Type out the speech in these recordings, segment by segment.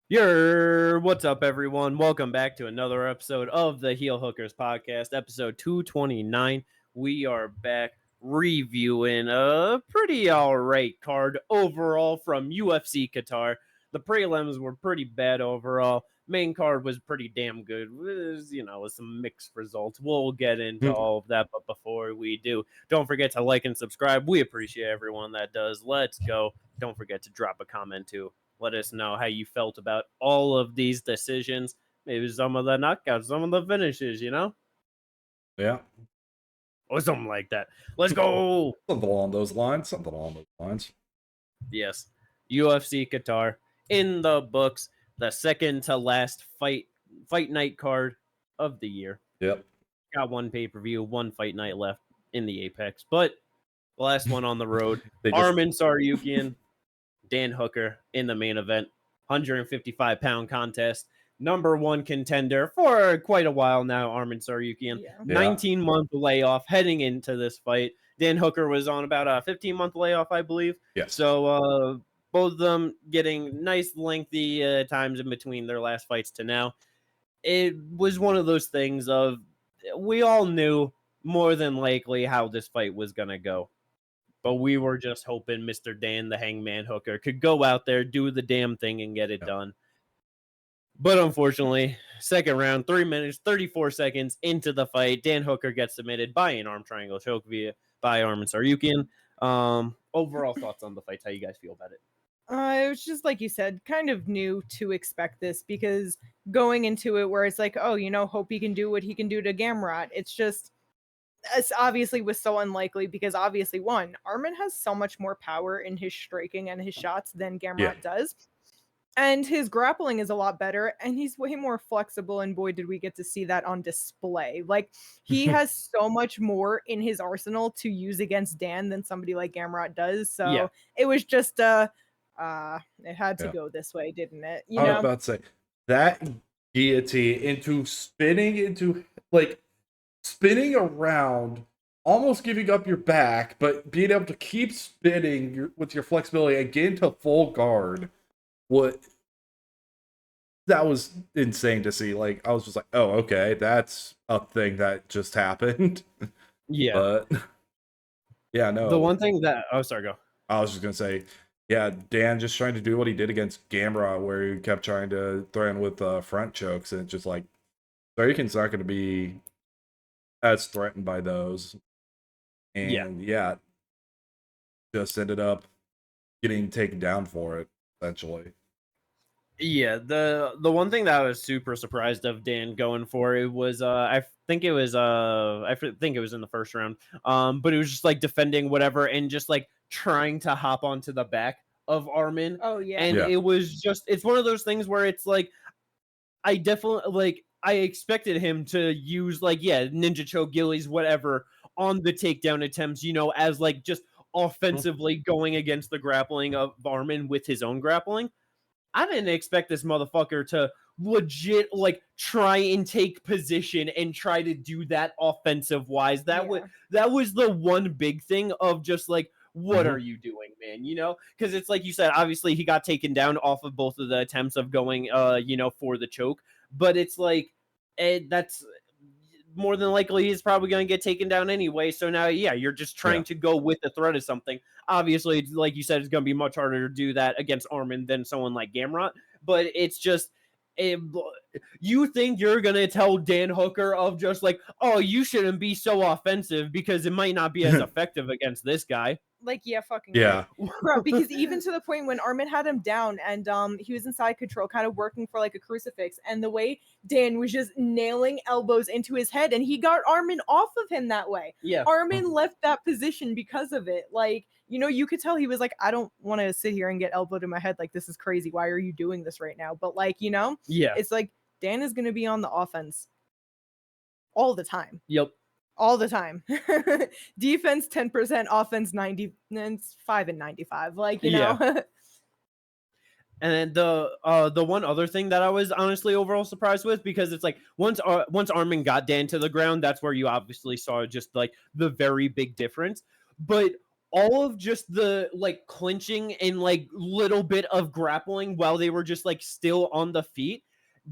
What's up, everyone? Welcome back to another episode of the Heel Hookers podcast, episode 229. We are back reviewing a pretty alright card overall from UFC Qatar. The prelims were pretty bad overall. Main card was pretty damn good. With some mixed results. We'll get into all of that, but before we do, don't forget to like and subscribe. We appreciate everyone that does. Let's go. Don't forget to drop a comment too. Let us know how you felt about all of these decisions. Maybe some of the knockouts, some of the finishes, Yeah. or something like that. Let's go. Something along those lines. Yes. UFC Qatar in the books. The second to last fight night card of the year. Yep. Got one pay-per-view, one fight night left in the Apex. But the last one on the road. Arman Tsarukyan, Dan Hooker in the main event, 155-pound contest. Number one contender for quite a while now, Arman Tsarukyan. 19-month layoff heading into this fight. Dan Hooker was on about a 15-month layoff, I believe. Yes. So both of them getting nice lengthy times in between their last fights to now. It was one of those things of we all knew more than likely how this fight was going to go. But we were just hoping Mr. Dan, the Hangman Hooker, could go out there, do the damn thing, and get it done. But unfortunately, second round, 3 minutes, 34 seconds into the fight, Dan Hooker gets submitted by an arm triangle choke by Arman Tsarukyan. Overall thoughts on the fight? How you guys feel about it? It was just like you said, kind of new to expect this because going into it where it's like, oh, hope he can do what he can do to Gamrot. It's just... This obviously was so unlikely because obviously, one, Arman has so much more power in his striking and his shots than Gamrot does. And his grappling is a lot better and he's way more flexible. And boy, did we get to see that on display. Like, he has so much more in his arsenal to use against Dan than somebody like Gamrot does. So it was just, it had to go this way, didn't it? I was about to say, that guillotine spinning around, almost giving up your back, but being able to keep spinning with your flexibility and get into full guard. That was insane to see. Like, I was just like, oh, okay, that's a thing that just happened. But no. The one thing that sorry, go. I was just gonna say, Dan just trying to do what he did against Gamrot, where he kept trying to threaten with front chokes, and it's just like, Tsarukyan's not going to be as threatened by those, and just ended up getting taken down for it essentially. The one thing that I was super surprised of Dan going for it was I think it was in the first round, but it was just like defending whatever and just like trying to hop onto the back of Arman. It was just, it's one of those things where it's like I definitely I expected him to use ninja choke, gillies, whatever on the takedown attempts, as like just offensively going against the grappling of Arman with his own grappling. I didn't expect this motherfucker to legit try and take position and try to do that offensive wise. That was the one big thing of just like, what are you doing, man? Because it's like you said, obviously he got taken down off of both of the attempts of going, for the choke. But it's like, that's more than likely he's probably going to get taken down anyway. So now, you're just trying to go with the threat of something. Obviously, like you said, it's going to be much harder to do that against Arman than someone like Gamrot. But it's just, you think you're going to tell Dan Hooker of just like, oh, you shouldn't be so offensive because it might not be as effective against this guy. Bro, because even to the point when Arman had him down and he was in side control, kind of working for like a crucifix, and the way Dan was just nailing elbows into his head, and he got Arman off of him that way. Arman left that position because of it. Like, you could tell he was like, I don't want to sit here and get elbowed in my head. Like, this is crazy. Why are you doing this right now? But like, it's like Dan is going to be on the offense all the time. All the time. Defense 10%, offense 90, and it's 5 and 95. Like, you know. And then the one other thing that I was honestly overall surprised with, because it's like once Arman got Dan to the ground, that's where you obviously saw just like the very big difference. But all of just the like clinching and like little bit of grappling while they were just like still on the feet,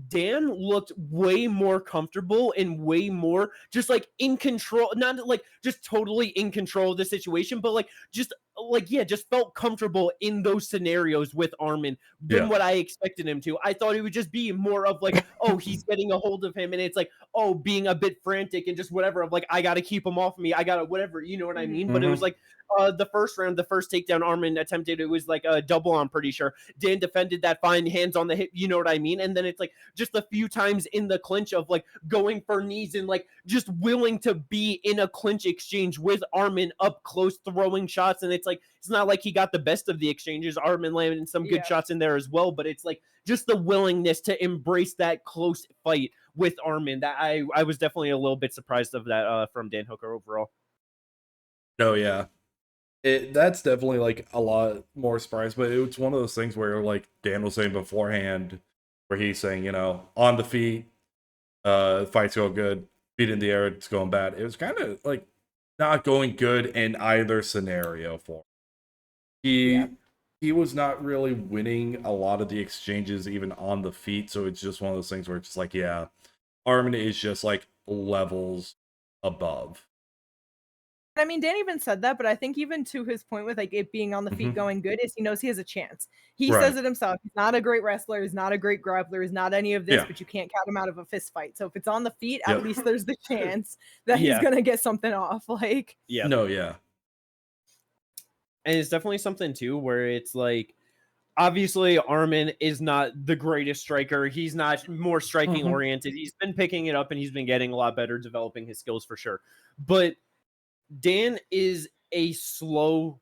Dan looked way more comfortable and way more just like in control, not like just totally in control of the situation, but just felt comfortable in those scenarios with Arman than what I expected him to. I thought it would just be more of like, oh, he's getting a hold of him, and it's like, oh, being a bit frantic and just whatever of like, I got to keep him off me. I got to whatever, you know what I mean? But it was like the first round, the first takedown Arman attempted, it was like a double, I'm pretty sure. Dan defended that fine, hands on the hip, you know what I mean? And then it's like just a few times in the clinch of like going for knees and like just willing to be in a clinch exchange with Arman up close throwing shots. And it's like, it's not like he got the best of the exchanges. Arman landed some good shots in there as well, but it's like just the willingness to embrace that close fight with Arman that I was definitely a little bit surprised of that from Dan Hooker overall. No, yeah. That's definitely like a lot more surprise, but it's one of those things where like Dan was saying beforehand, where he's saying, on the feet, fight's going good, feet in the air, it's going bad. It was kind of like not going good in either scenario for him. He was not really winning a lot of the exchanges even on the feet, so it's just one of those things where it's just like, yeah, Arman is just like levels above. I mean, Dan even said that, but I think even to his point with like it being on the feet going good is he knows he has a chance. He says it himself. He's not a great wrestler. He's not a great grappler. He's not any of this, but you can't count him out of a fist fight. So if it's on the feet, at least there's the chance that he's going to get something off. Like, No, yeah. And it's definitely something too, where it's like, obviously Arman is not the greatest striker. He's not more striking oriented. He's been picking it up and he's been getting a lot better, developing his skills for sure. But Dan is a slow,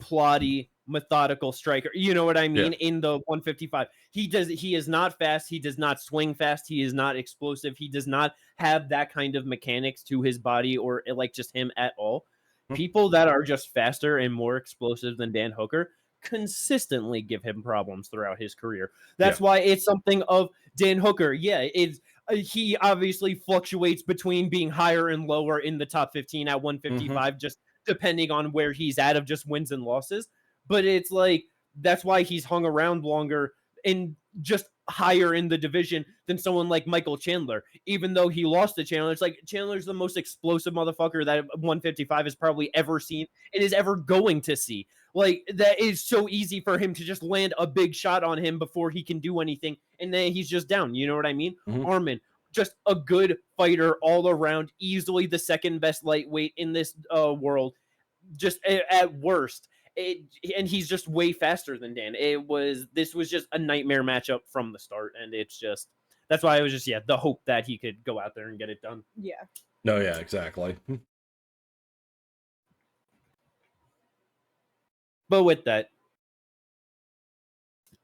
ploddy, methodical striker. You know what I mean? In the 155. He is not fast. He does not swing fast. He is not explosive. He does not have that kind of mechanics to his body or like just him at all. People that are just faster and more explosive than Dan Hooker consistently give him problems throughout his career. That's why it's something of Dan Hooker. Yeah, he obviously fluctuates between being higher and lower in the top 15 at 155, just depending on where he's at of just wins and losses. But it's like, that's why he's hung around longer and just higher in the division than someone like Michael Chandler, even though he lost to Chandler. It's like Chandler's the most explosive motherfucker that 155 has probably ever seen and is ever going to see. Like, that is so easy for him to just land a big shot on him before he can do anything, and then he's just down. You know what I mean? Arman, just a good fighter all around, easily the second best lightweight in this world, just at worst. And he's just way faster than Dan. This was just a nightmare matchup from the start, and it's just, that's why it was just the hope that he could go out there and get it done. No, yeah, exactly. But with that,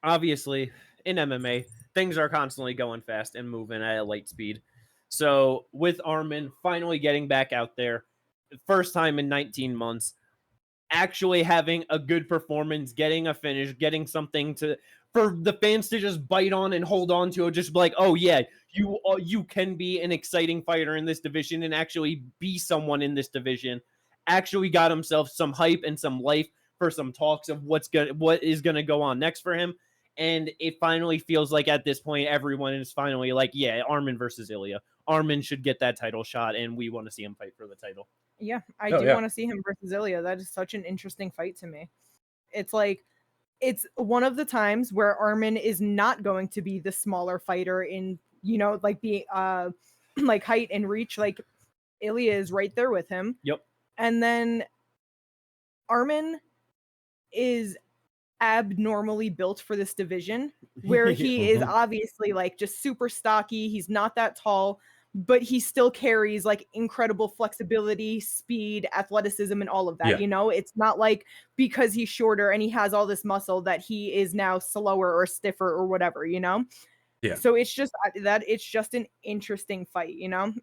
obviously in MMA, things are constantly going fast and moving at a light speed. So with Arman finally getting back out there, first time in 19 months, actually having a good performance, getting a finish, getting something for the fans to just bite on and hold on to, just like, oh yeah, you can be an exciting fighter in this division and actually be someone in this division. Actually got himself some hype and some life for some talks of what is gonna go on next for him. And it finally feels like at this point, everyone is finally like, yeah, Arman versus Ilia. Arman should get that title shot, and we want to see him fight for the title. Yeah, I do want to see him versus Ilia. That is such an interesting fight to me. It's like, it's one of the times where Arman is not going to be the smaller fighter in, like being like height and reach. Like, Ilia is right there with him. Yep. And then Arman is abnormally built for this division, where he is obviously like just super stocky. He's not that tall, but he still carries like incredible flexibility, speed, athleticism, and all of that. It's not like because he's shorter and he has all this muscle that he is now slower or stiffer or whatever, So it's just an interesting fight,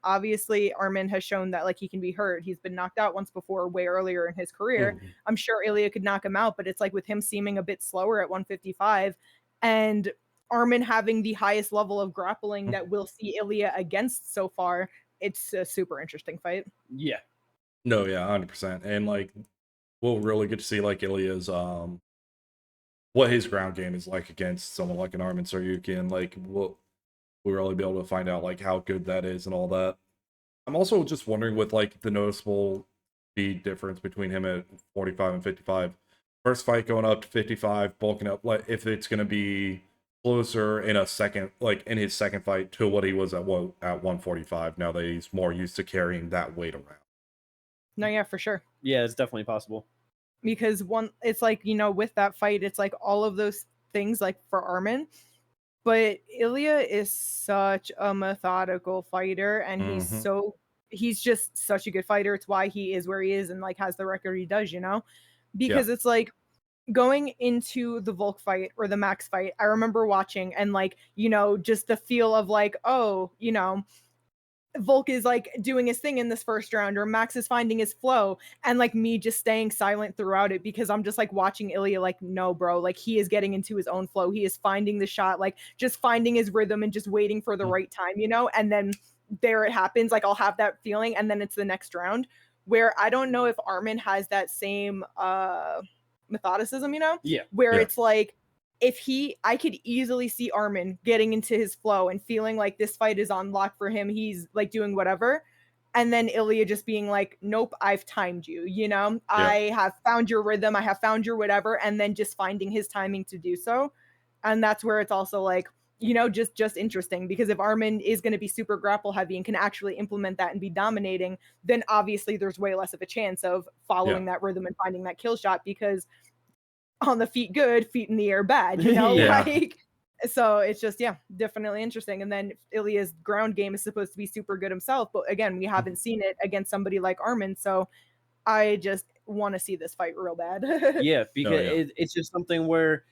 Obviously, Arman has shown that like he can be hurt. He's been knocked out once before, way earlier in his career. I'm sure Ilia could knock him out, but it's like with him seeming a bit slower at 155 and Arman having the highest level of grappling that we'll see Ilia against so far, it's a super interesting fight. Yeah. No, yeah, 100%. And like we'll really get to see like Ilya's what his ground game is like against someone like an Arman Tsarukyan. Like we'll really be able to find out like how good that is and all that. I'm also just wondering with like the noticeable speed difference between him at 45 and 55. First fight going up to 55, bulking up, like if it's gonna be closer in a second, like in his second fight to what he was at 145. Now that he's more used to carrying that weight around. No, yeah, for sure. Yeah, it's definitely possible. Because it's like, you know, with that fight, it's like all of those things like for Arman. But Ilia is such a methodical fighter, and he's just such a good fighter. It's why he is where he is and like has the record he does, you know? Because it's like going into the Volk fight or the Max fight, I remember watching and like, you know, just the feel of like, oh, you know, Volk is like doing his thing in this first round, or Max is finding his flow, and like me just staying silent throughout it because I'm just like watching Ilia like, no, bro, like he is getting into his own flow. He is finding the shot, like just finding his rhythm and just waiting for the right time, you know? And then there it happens. Like I'll have that feeling, and then it's the next round where I don't know if Arman has that same methodicism, you know? Yeah. Where it's like, I could easily see Arman getting into his flow and feeling like this fight is on lock for him. He's like doing whatever. And then Ilia just being like, nope, I've timed you, you know? Yeah. I have found your rhythm. I have found your whatever. And then just finding his timing to do so. And that's where it's also like, you know, just interesting, because if Arman is going to be super grapple heavy and can actually implement that and be dominating, then obviously there's way less of a chance of following that rhythm and finding that kill shot, because on the feet good, feet in the air bad, you know? Like, so it's just, definitely interesting. And then Ilia's ground game is supposed to be super good himself, but again, we haven't seen it against somebody like Arman, so I just want to see this fight real bad. Yeah, because it's just something where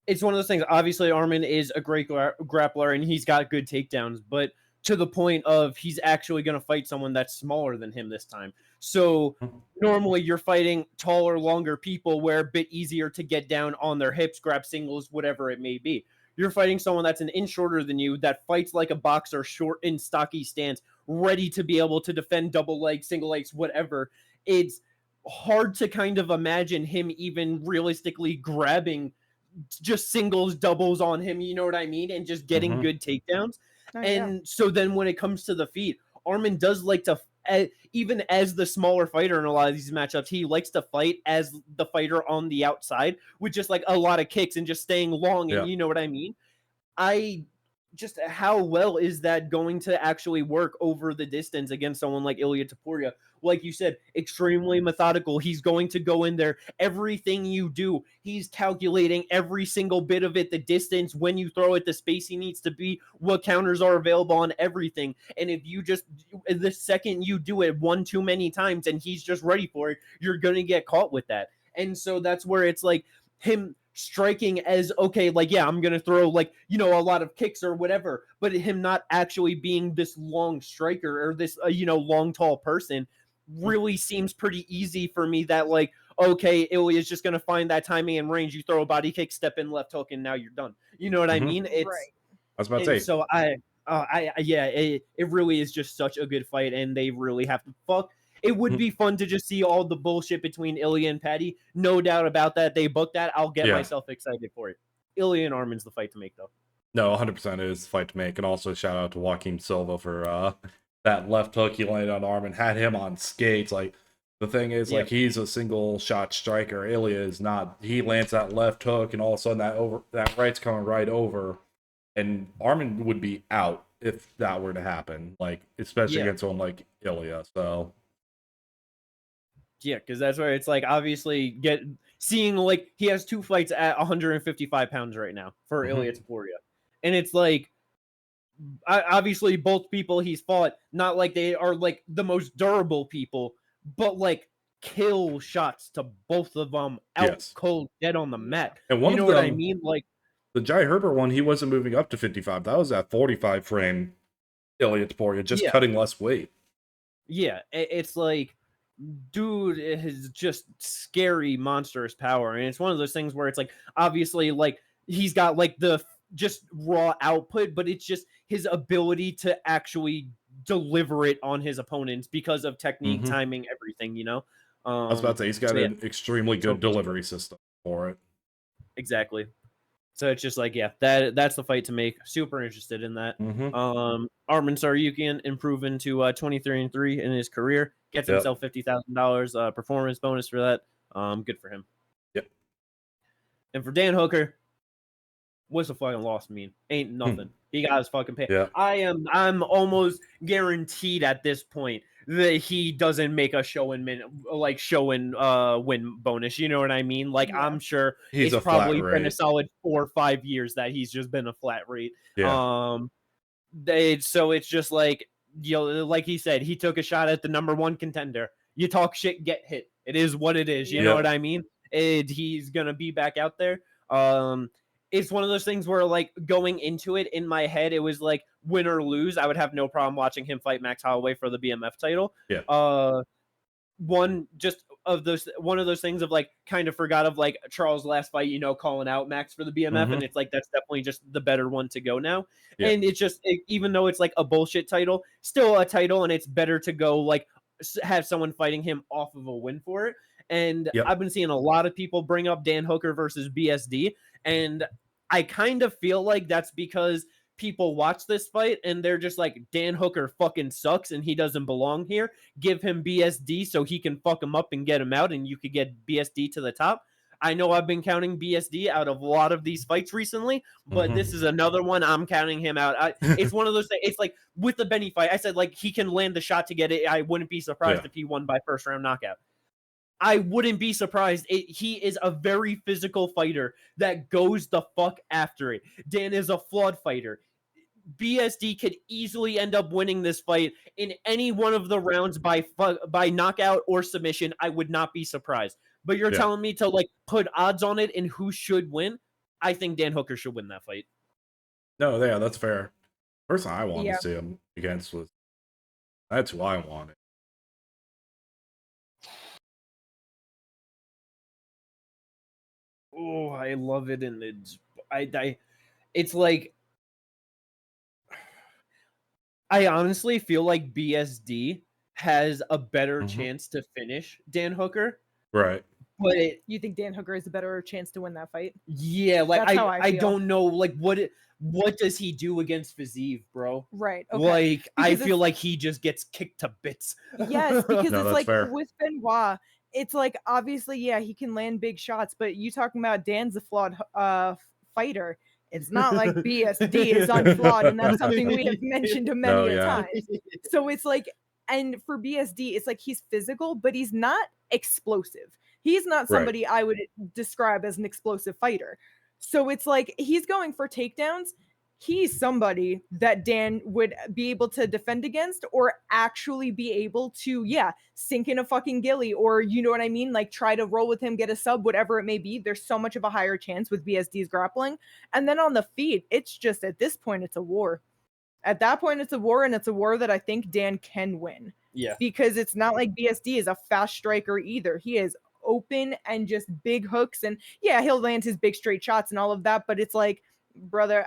it's one of those things. Obviously, Arman is a great grappler and he's got good takedowns, but to the point of he's actually going to fight someone that's smaller than him this time. So normally you're fighting taller, longer people where a bit easier to get down on their hips, grab singles, whatever it may be. You're fighting someone that's an inch shorter than you, that fights like a boxer, short and stocky stance, ready to be able to defend double legs, single legs, whatever. It's hard to kind of imagine him even realistically grabbing just singles, doubles on him, you know what I mean? And just getting good takedowns. So then when it comes to the feet, Arman does like to, even as the smaller fighter in a lot of these matchups, he likes to fight as the fighter on the outside with just like a lot of kicks and just staying long. And you know what I mean? How well is that going to actually work over the distance against someone like Ilia Topuria? Like you said, extremely methodical. He's going to go in there. Everything you do, he's calculating every single bit of it, the distance, when you throw it, the space he needs to be, what counters are available on everything. And if you just, the second you do it one too many times and he's just ready for it, you're going to get caught with that. And so that's where it's like him striking as, okay, like, I'm gonna throw like, a lot of kicks or whatever, but him not actually being this long striker or this long tall person really seems pretty easy for me, that like, okay, Ilya's just gonna find that timing and range, you throw a body kick, step in, left hook, and now you're done, you know what I mean? It's right. I was about to say, so it really is just such a good fight, and they really have to it would be fun to just see all the bullshit between Ilia and Paddy. No doubt about that. They booked that. I'll get myself excited for it. Ilia and Arman's the fight to make, though. No, 100% is the fight to make. And also shout out to Joaquin Silva for that left hook he landed on Arman. Had him on skates. Like, the thing is, like, he's a single shot striker. Ilia is not. He lands that left hook, and all of a sudden that right's coming right over. And Arman would be out if that were to happen. Like, especially against someone like Ilia. So... Yeah, because that's where it's like, obviously seeing like he has 2 fights at 155 pounds right now for Ilia Topuria. And it's like, obviously both people he's fought, not like they are like the most durable people, but like kill shots to both of them out cold, dead on the mat. And one of them, what I mean? Like the Jai Herbert one, he wasn't moving up to 55. That was at 45 frame Ilia Topuria, just cutting less weight. Yeah, it's like, dude is just scary, monstrous power. And it's one of those things where it's like, obviously, like, he's got like the just raw output, but it's just his ability to actually deliver it on his opponents because of technique, timing, everything, I was about to say, he's got so, yeah. an extremely good delivery system for it. Exactly. So it's just like, yeah, that's the fight to make. Super interested in that. Arman Tsarukyan improving to 23-3 in his career. Gets himself $50,000 performance bonus for that. Good for him. Yep. And for Dan Hooker, what's a fucking loss mean? Ain't nothing. He got his fucking pay. Yeah. I'm almost guaranteed at this point that he doesn't make a show and win bonus. You know what I mean? Like, Yeah. I'm sure He's it's a flat probably been a rate. solid 4 or 5 years that he's just been a flat rate. Yeah. So it's just like, you know, like he said, he took a shot at the #1 contender. You talk shit, get hit. It is what it is. You know what I mean? He's gonna be back out there. It's one of those things where, like, going into it in my head, it was like, win or lose, I would have no problem watching him fight Max Holloway for the BMF title. Yeah. One of those things of, like, kind of forgot of, like, Charles' last fight, you know, calling out Max for the BMF, and it's like, that's definitely just the better one to go now. And it's just, even though it's like a bullshit title, still a title, and it's better to go, like, have someone fighting him off of a win for it. And I've been seeing a lot of people bring up Dan Hooker versus BSD, and I kind of feel like that's because people watch this fight and they're just like, Dan Hooker fucking sucks and he doesn't belong here. Give him BSD so he can fuck him up and get him out, and you could get BSD to the top. I know I've been counting BSD out of a lot of these fights recently, but this is another one I'm counting him out. It's one of those things. It's like with the Benny fight, I said, like, he can land the shot to get it. I wouldn't be surprised if he won by first round knockout. I wouldn't be surprised. He is a very physical fighter that goes the fuck after it. Dan is a flawed fighter. BSD could easily end up winning this fight in any one of the rounds by knockout or submission. I would not be surprised. But you're telling me to, like, put odds on it and who should win? I think Dan Hooker should win that fight. No, yeah, that's fair. Person I wanted to see him against was, that's who I wanted. Oh, I love it, and it's like, I honestly feel like BSD has a better chance to finish Dan Hooker. Right. But you think Dan Hooker has a better chance to win that fight? Yeah, like, That's how I feel. don't know, like, what does he do against Fiziev, bro? Right. Okay. Like, I feel like he just gets kicked to bits. Yes, because No, it's that's like fair. with Benoit, it's like, obviously, yeah, he can land big shots, but you talking about Dan's a flawed fighter. It's not like BSD is unflawed, and that's something we have mentioned many a times. So it's like, and for BSD, it's like he's physical, but he's not explosive. He's not somebody I would describe as an explosive fighter. So it's like, he's going for takedowns. He's somebody that Dan would be able to defend against, or actually be able to, sink in a fucking gilly, or, you know what I mean? Like, try to roll with him, get a sub, whatever it may be. There's so much of a higher chance with BSD's grappling. And then on the feet, it's just, at this point, it's a war. At that point, it's a war, and it's a war that I think Dan can win. Yeah. Because it's not like BSD is a fast striker either. He is open and just big hooks, and he'll land his big straight shots and all of that, but it's like, brother,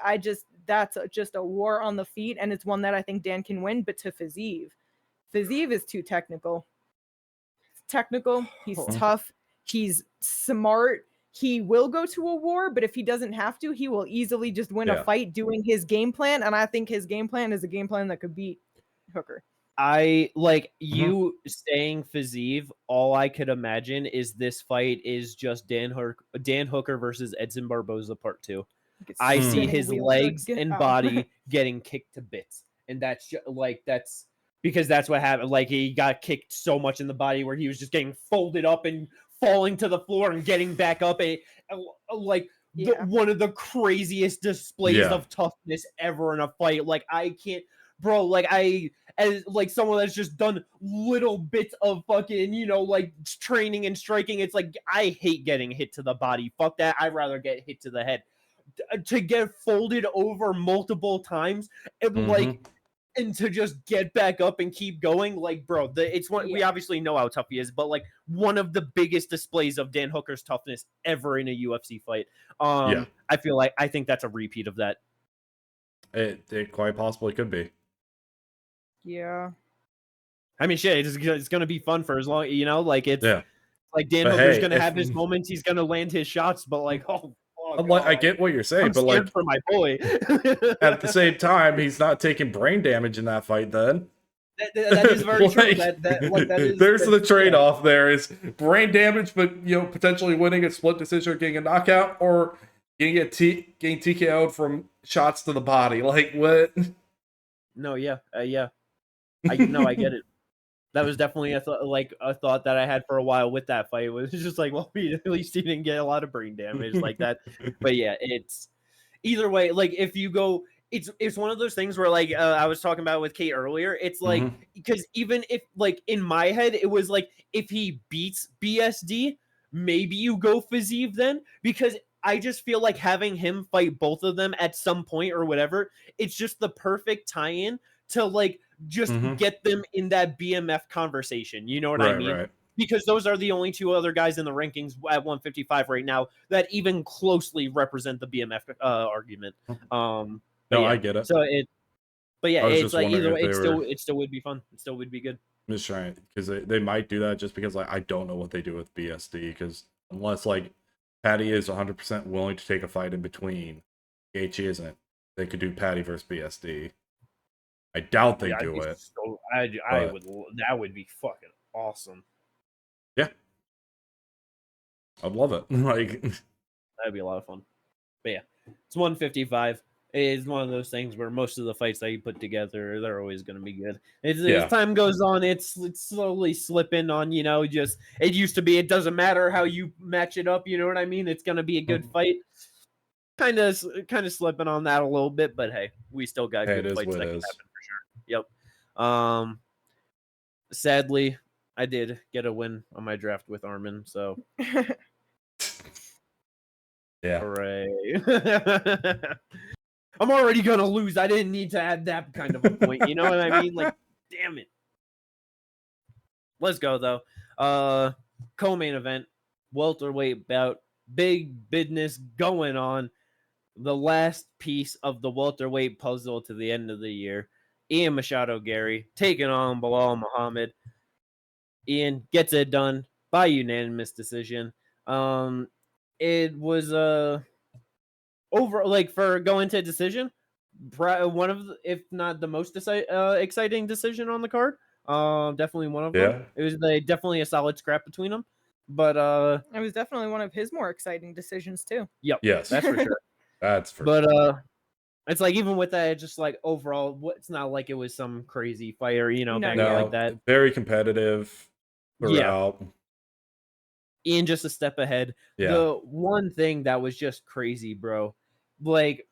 that's just a war on the feet, and it's one that I think Dan can win. But to Fiziev is too technical. He's tough, he's smart, he will go to a war, but if he doesn't have to, he will easily just win a fight doing his game plan, and I think his game plan is a game plan that could beat Hooker. I like you saying Fiziev. All I could imagine is this fight is just Dan Hooker versus Edson Barboza Part 2. I see his legs and body getting kicked to bits, and that's just, like, that's because that's what happened. Like, he got kicked so much in the body where he was just getting folded up and falling to the floor and getting back up. One of the craziest displays of toughness ever in a fight. Like, I can't, bro. Like, as like someone that's just done little bits of fucking, you know, like, training and striking, it's like, I hate getting hit to the body. Fuck that. I'd rather get hit to the head. To get folded over multiple times and and to just get back up and keep going, like, bro, it's one we obviously know how tough he is, but, like, one of the biggest displays of Dan Hooker's toughness ever in a UFC fight. I think that's a repeat of that. It quite possibly could be. Yeah. I mean, shit, it's gonna be fun for as long, you know, like it's like Dan But Hooker's hey, gonna have his moments. He's gonna land his shots, but like, I'm like, I get what you're saying, I'm but scared like for my boy. at the same time, he's not taking brain damage in that fight. Then that is very true. Like, That is. There's the trade-off. There is brain damage, but potentially winning a split decision, or getting a knockout, or getting getting TKO'd from shots to the body. Like what? No, yeah. I get it. That was definitely a thought that I had for a while with that fight. It was just like, well, at least he didn't get a lot of brain damage like that. But yeah, it's either way. Like if you go, it's one of those things where like I was talking about with Kate earlier. It's like because even if like in my head it was like if he beats BSD, maybe you go Fiziev then, because I just feel like having him fight both of them at some point or whatever, it's just the perfect tie-in to like just get them in that BMF conversation. You know what I mean? Right. Because those are the only two other guys in the rankings at 155 right now that even closely represent the BMF argument. No, yeah. I get it. So it's like either way, it still would be fun. It still would be good. I'm just trying, because they might do that just because like I don't know what they do with BSD, because unless like Patty is 100% willing to take a fight in between, Gaethje isn't. They could do Patty versus BSD. I doubt they do it. That would be fucking awesome. Yeah, I'd love it. Like that'd be a lot of fun. But yeah, it's 155. It's one of those things where most of the fights that you put together, they're always going to be good. As time goes on, it's slowly slipping on, just it used to be it doesn't matter how you match it up, you know what I mean? It's going to be a good fight. Kind of slipping on that a little bit, but hey, we still got good fights that can happen for sure. Yep. Sadly, I did get a win on my draft with Arman, so yeah. Hooray. I'm already gonna lose. I didn't need to add that kind of a point. You know what I mean? Like, damn it. Let's go though. Co-main event, welterweight bout, big business going on. The last piece of the welterweight puzzle to the end of the year. Ian Machado Garry taking on Belal Muhammad. Ian gets it done by unanimous decision. It was over like for going to decision, one of the, if not the most exciting decision on the card. Definitely one of them. It was definitely a solid scrap between them. But it was definitely one of his more exciting decisions too. Yep. Yes, that's for sure. That's for but it's like even with that, it's just like overall, it's not like it was some crazy fight or like that. Very competitive throughout. Ian just a step ahead. Yeah. The one thing that was just crazy, bro, like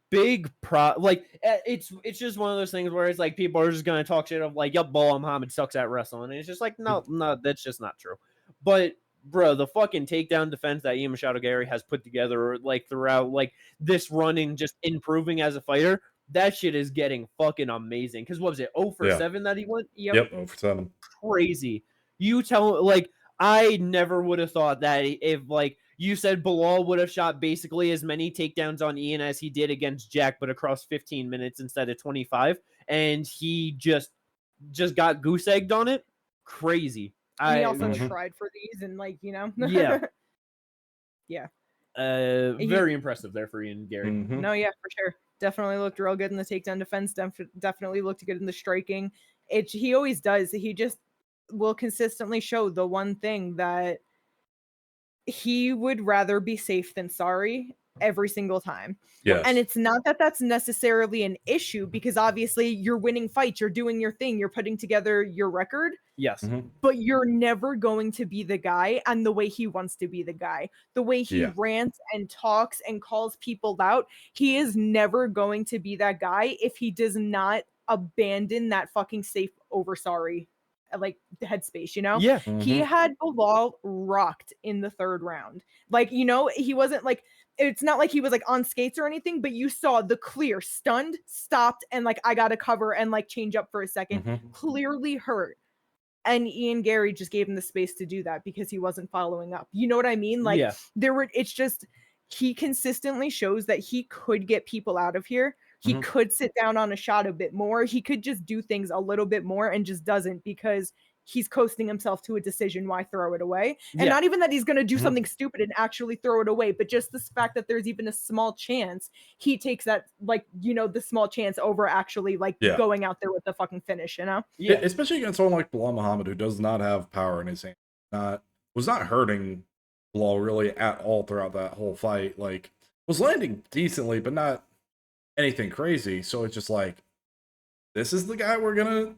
big it's just one of those things where it's like people are just gonna talk shit of like, yep, Belal Muhammad sucks at wrestling, and it's just like no, that's just not true. But bro, the fucking takedown defense that Ian Machado Garry has put together like throughout like this run and just improving as a fighter, that shit is getting fucking amazing. Because what was it, 0 for 7 that he went? Yep, 0 for 7. Crazy. You tell like I never would have thought that if like you said Belal would have shot basically as many takedowns on Ian as he did against Jack, but across 15 minutes instead of 25, and he just got goose egged on it. Crazy. And he also tried for these and like, Yeah. Yeah. Very impressive there for Ian Garry. No, yeah, for sure. Definitely looked real good in the takedown defense. Definitely looked good in the striking. He always does. He just will consistently show the one thing that he would rather be safe than sorry every single time. Yes. And it's not that that's necessarily an issue, because obviously you're winning fights, you're doing your thing, you're putting together your record. Yes. But you're never going to be the guy and the way he wants to be the guy. The way he rants and talks and calls people out, he is never going to be that guy if he does not abandon that fucking safe over sorry like headspace, Yeah. He had Belal rocked in the 3rd round. Like, he wasn't like, it's not like he was like on skates or anything, but you saw the clear stunned, stopped, and like I gotta cover and like change up for a second. Clearly hurt. And Ian Garry just gave him the space to do that because he wasn't following up. You know what I mean? Like it's just he consistently shows that he could get people out of here He could sit down on a shot a bit more. He could just do things a little bit more and just doesn't because he's coasting himself to a decision. Why throw it away? And not even that he's going to do something stupid and actually throw it away, but just the fact that there's even a small chance, he takes that, like, the small chance over actually going out there with the fucking finish, Yeah, especially against someone like Belal Muhammad, who does not have power in his hand. Was not hurting Belal really at all throughout that whole fight. Like, was landing decently, but not anything crazy. So it's just like, this is the guy we're gonna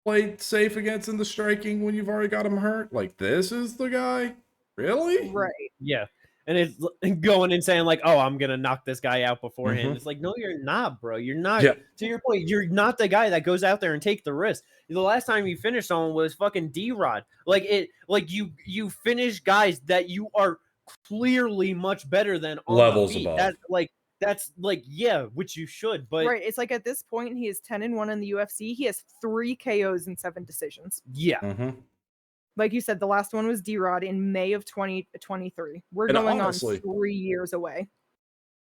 play safe against in the striking when you've already got him hurt. Like, this is the guy, really? Right? Yeah. And it's going and saying like, oh, I'm gonna knock this guy out beforehand. It's like, no, you're not, bro. You're not. To your point, you're not the guy that goes out there and take the risk. The last time you finished someone was fucking D-Rod. You finish guys that you are clearly much better than on levels the beat. above. That's which you should, but right. It's like at this point he is 10-1 in the UFC. He has 3 KOs and 7 decisions. Yeah. Like you said, the last one was D-Rod in May of 2023. We're going honestly, on 3 years away.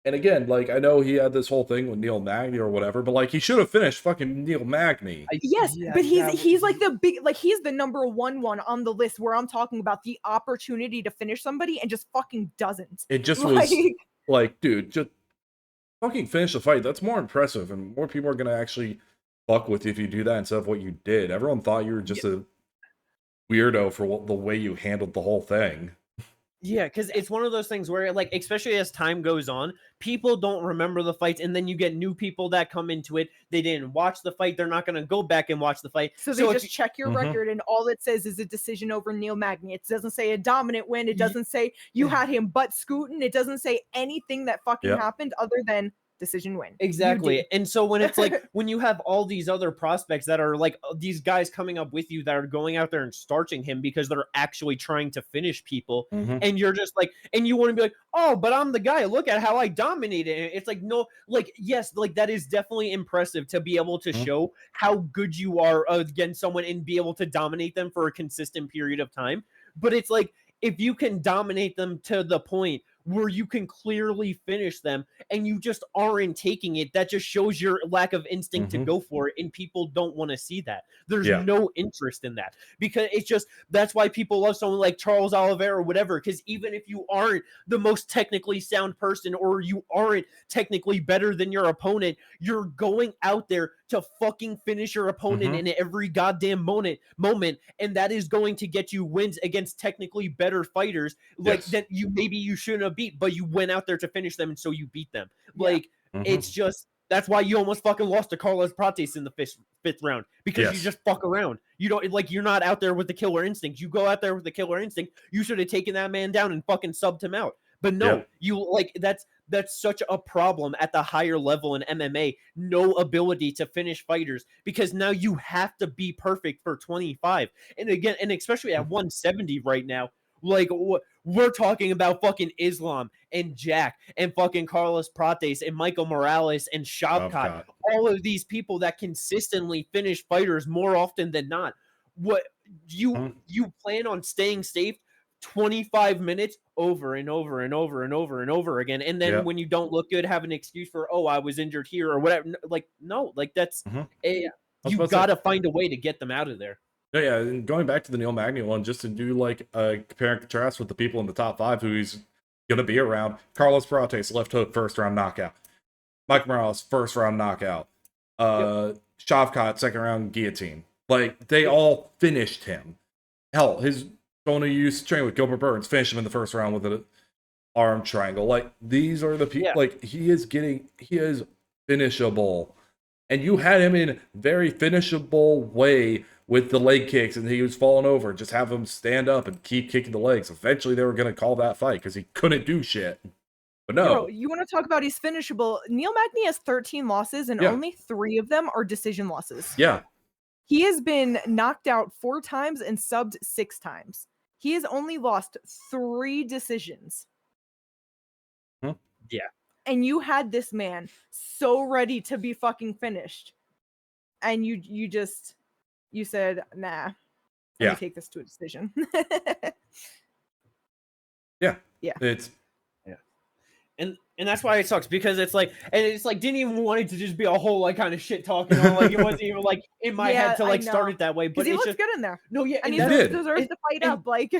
And again, like, I know he had this whole thing with Niel Magny or whatever, but like, he should have finished fucking Niel Magny. Yes, but he's like the big, like, he's the number one on the list where I'm talking about the opportunity to finish somebody and just fucking doesn't. It just was like, dude, just fucking finish the fight. That's more impressive, and more people are gonna actually fuck with you if you do that instead of what you did. Everyone thought you were just a weirdo for the way you handled the whole thing. Yeah, because it's one of those things where, like, especially as time goes on, people don't remember the fights, and then you get new people that come into it. They didn't watch the fight. They're not going to go back and watch the fight. So they just check your record, and all it says is a decision over Niel Magny. It doesn't say a dominant win. It doesn't say you had him butt scooting. It doesn't say anything that fucking happened other than decision win. Exactly. And so when it's like, when you have all these other prospects that are like these guys coming up with you that are going out there and starching him because they're actually trying to finish people, and you're just like, and you want to be like, oh, but I'm the guy, look at how I dominated. It's like, no, like, yes, like, that is definitely impressive to be able to show how good you are against someone and be able to dominate them for a consistent period of time. But it's like, if you can dominate them to the point where you can clearly finish them and you just aren't taking it, that just shows your lack of instinct to go for it, and people don't want to see that. There's no interest in that, because it's just, that's why people love someone like Charles Oliveira or whatever, because even if you aren't the most technically sound person, or you aren't technically better than your opponent, you're going out there to fucking finish your opponent in every goddamn moment, and that is going to get you wins against technically better fighters, like that you shouldn't have beat, but you went out there to finish them, and so you beat them. Like, it's just, that's why you almost fucking lost to Carlos Prates in the fifth round, because you just fuck around. You don't, like, you're not out there with the killer instinct. You go out there with the killer instinct, you should have taken that man down and fucking subbed him out. But no, you, like, that's such a problem at the higher level in MMA. No ability to finish fighters, because now you have to be perfect for 25. And again, and especially at 170 right now, like, we're talking about fucking Islam and Jack and fucking Carlos Prates and Michael Morales and Shavkat. All of these people that consistently finish fighters more often than not. What you plan on staying safe 25 minutes over and over and over and over and over again, and then when you don't look good, have an excuse for, oh, I was injured here or whatever. Like, no, like, that's you gotta find a way to get them out of there. Yeah, and going back to the Niel Magny one, just to do like a compare and contrast with the people in the top 5 who he's gonna be around. Carlos Prates, left hook, first round knockout. Mike Morales, first round knockout. Shavkat, second round guillotine. Like, they all finished him. Hell, his someone who used to train with Gilbert Burns finished him in the first round with an arm triangle. Like, these are the people. Like, he is finishable, and you had him in very finishable way with the leg kicks, and he was falling over. Just have him stand up and keep kicking the legs. Eventually, they were going to call that fight because he couldn't do shit. But no. Bro, you want to talk about he's finishable? Niel Magny has 13 losses, and only 3 of them are decision losses. Yeah. He has been knocked out 4 times and subbed 6 times. He has only lost 3 decisions. Yeah. And you had this man so ready to be fucking finished. And you said, nah, let me take this to a decision. Yeah. Yeah. It's And that's why it sucks, because it's like, and it's like, didn't even want it to just be a whole like kind of shit talking on, like it wasn't even like in my head to like start it that way. But he it's looks just good in there. No, yeah, and and he deserves to fight up, like.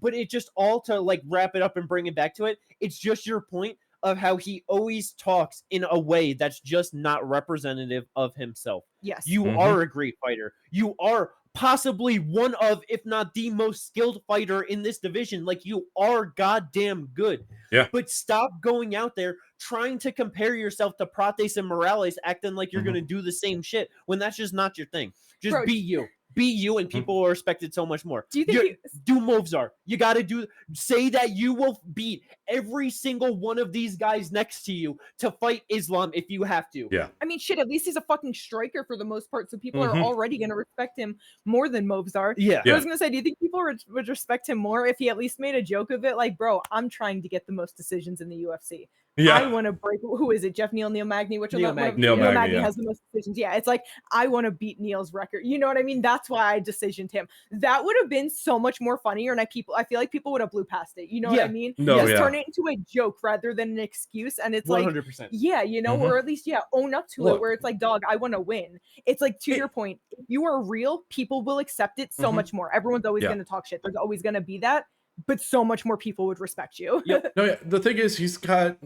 But it just all to like wrap it up and bring it back to it. It's just your point of how he always talks in a way that's just not representative of himself. Yes, you are a great fighter. You are possibly one of, if not the most skilled fighter in this division. Like, you are goddamn good. Yeah. But stop going out there trying to compare yourself to Prates and Morales, acting like you're going to do the same shit when that's just not your thing. Just be you. Be you, and people will respect it so much more. Do you think do Movzar? You got to say that you will beat every single one of these guys next to you to fight Islam if you have to. Yeah. I mean, shit, at least he's a fucking striker for the most part, so people are already going to respect him more than Movzar. Yeah. I was going to say, do you think people would respect him more if he at least made a joke of it? Like, bro, I'm trying to get the most decisions in the UFC. Yeah. I want to break. Who is it? Neil Magny? Neil Magny has the most decisions. Yeah, it's like, I want to beat Neil's record. You know what I mean? That's why I decisioned him. That would have been so much more funnier, and I feel like people would have blew past it. You know what I mean? Turn it into a joke rather than an excuse, and it's 100%. like, yeah, you know, or at least own up to it. Where it's like, dog, I want to win. It's like, to your point, if you are real, people will accept it so much more. Everyone's always going to talk shit. There's always going to be that, but so much more people would respect you. The thing is, he's got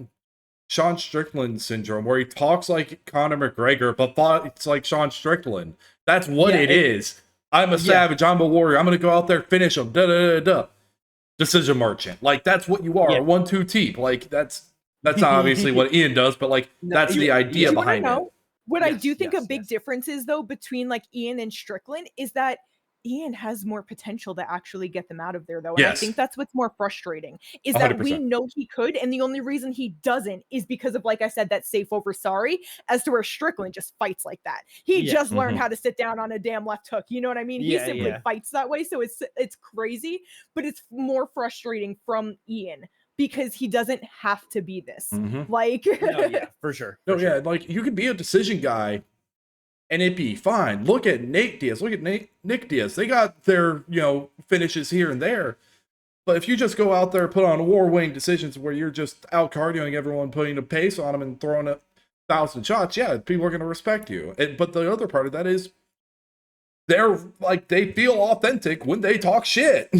Sean Strickland syndrome, where he talks like Conor McGregor, but fights like Sean Strickland. That's what it is. I'm a savage. I'm a warrior. I'm going to go out there, finish him. Decision merchant. Like, that's what you are. 1-2 teep. Like, that's not obviously what Ian does, but like, that's the idea behind it. What I do think a big difference is, though, between like Ian and Strickland is that Ian has more potential to actually get them out of there, though. And I think that's what's more frustrating, is that 100%. we know he could, and the only reason he doesn't is because of, like I said, that safe over sorry, as to where Strickland just fights like that. He just learned how to sit down on a damn left hook. You know what I mean? He simply fights that way. So it's crazy, but it's more frustrating from Ian, because he doesn't have to be this. Like, for sure. Like, you could be a decision guy and it'd be fine. Look at Nate Diaz. Look at Nick Diaz. They got their, finishes here and there. But if you just go out there, put on war-winning decisions where you're just out cardioing everyone, putting a pace on them and throwing 1,000 shots, people are going to respect you. But the other part of that is they're like, they feel authentic when they talk shit.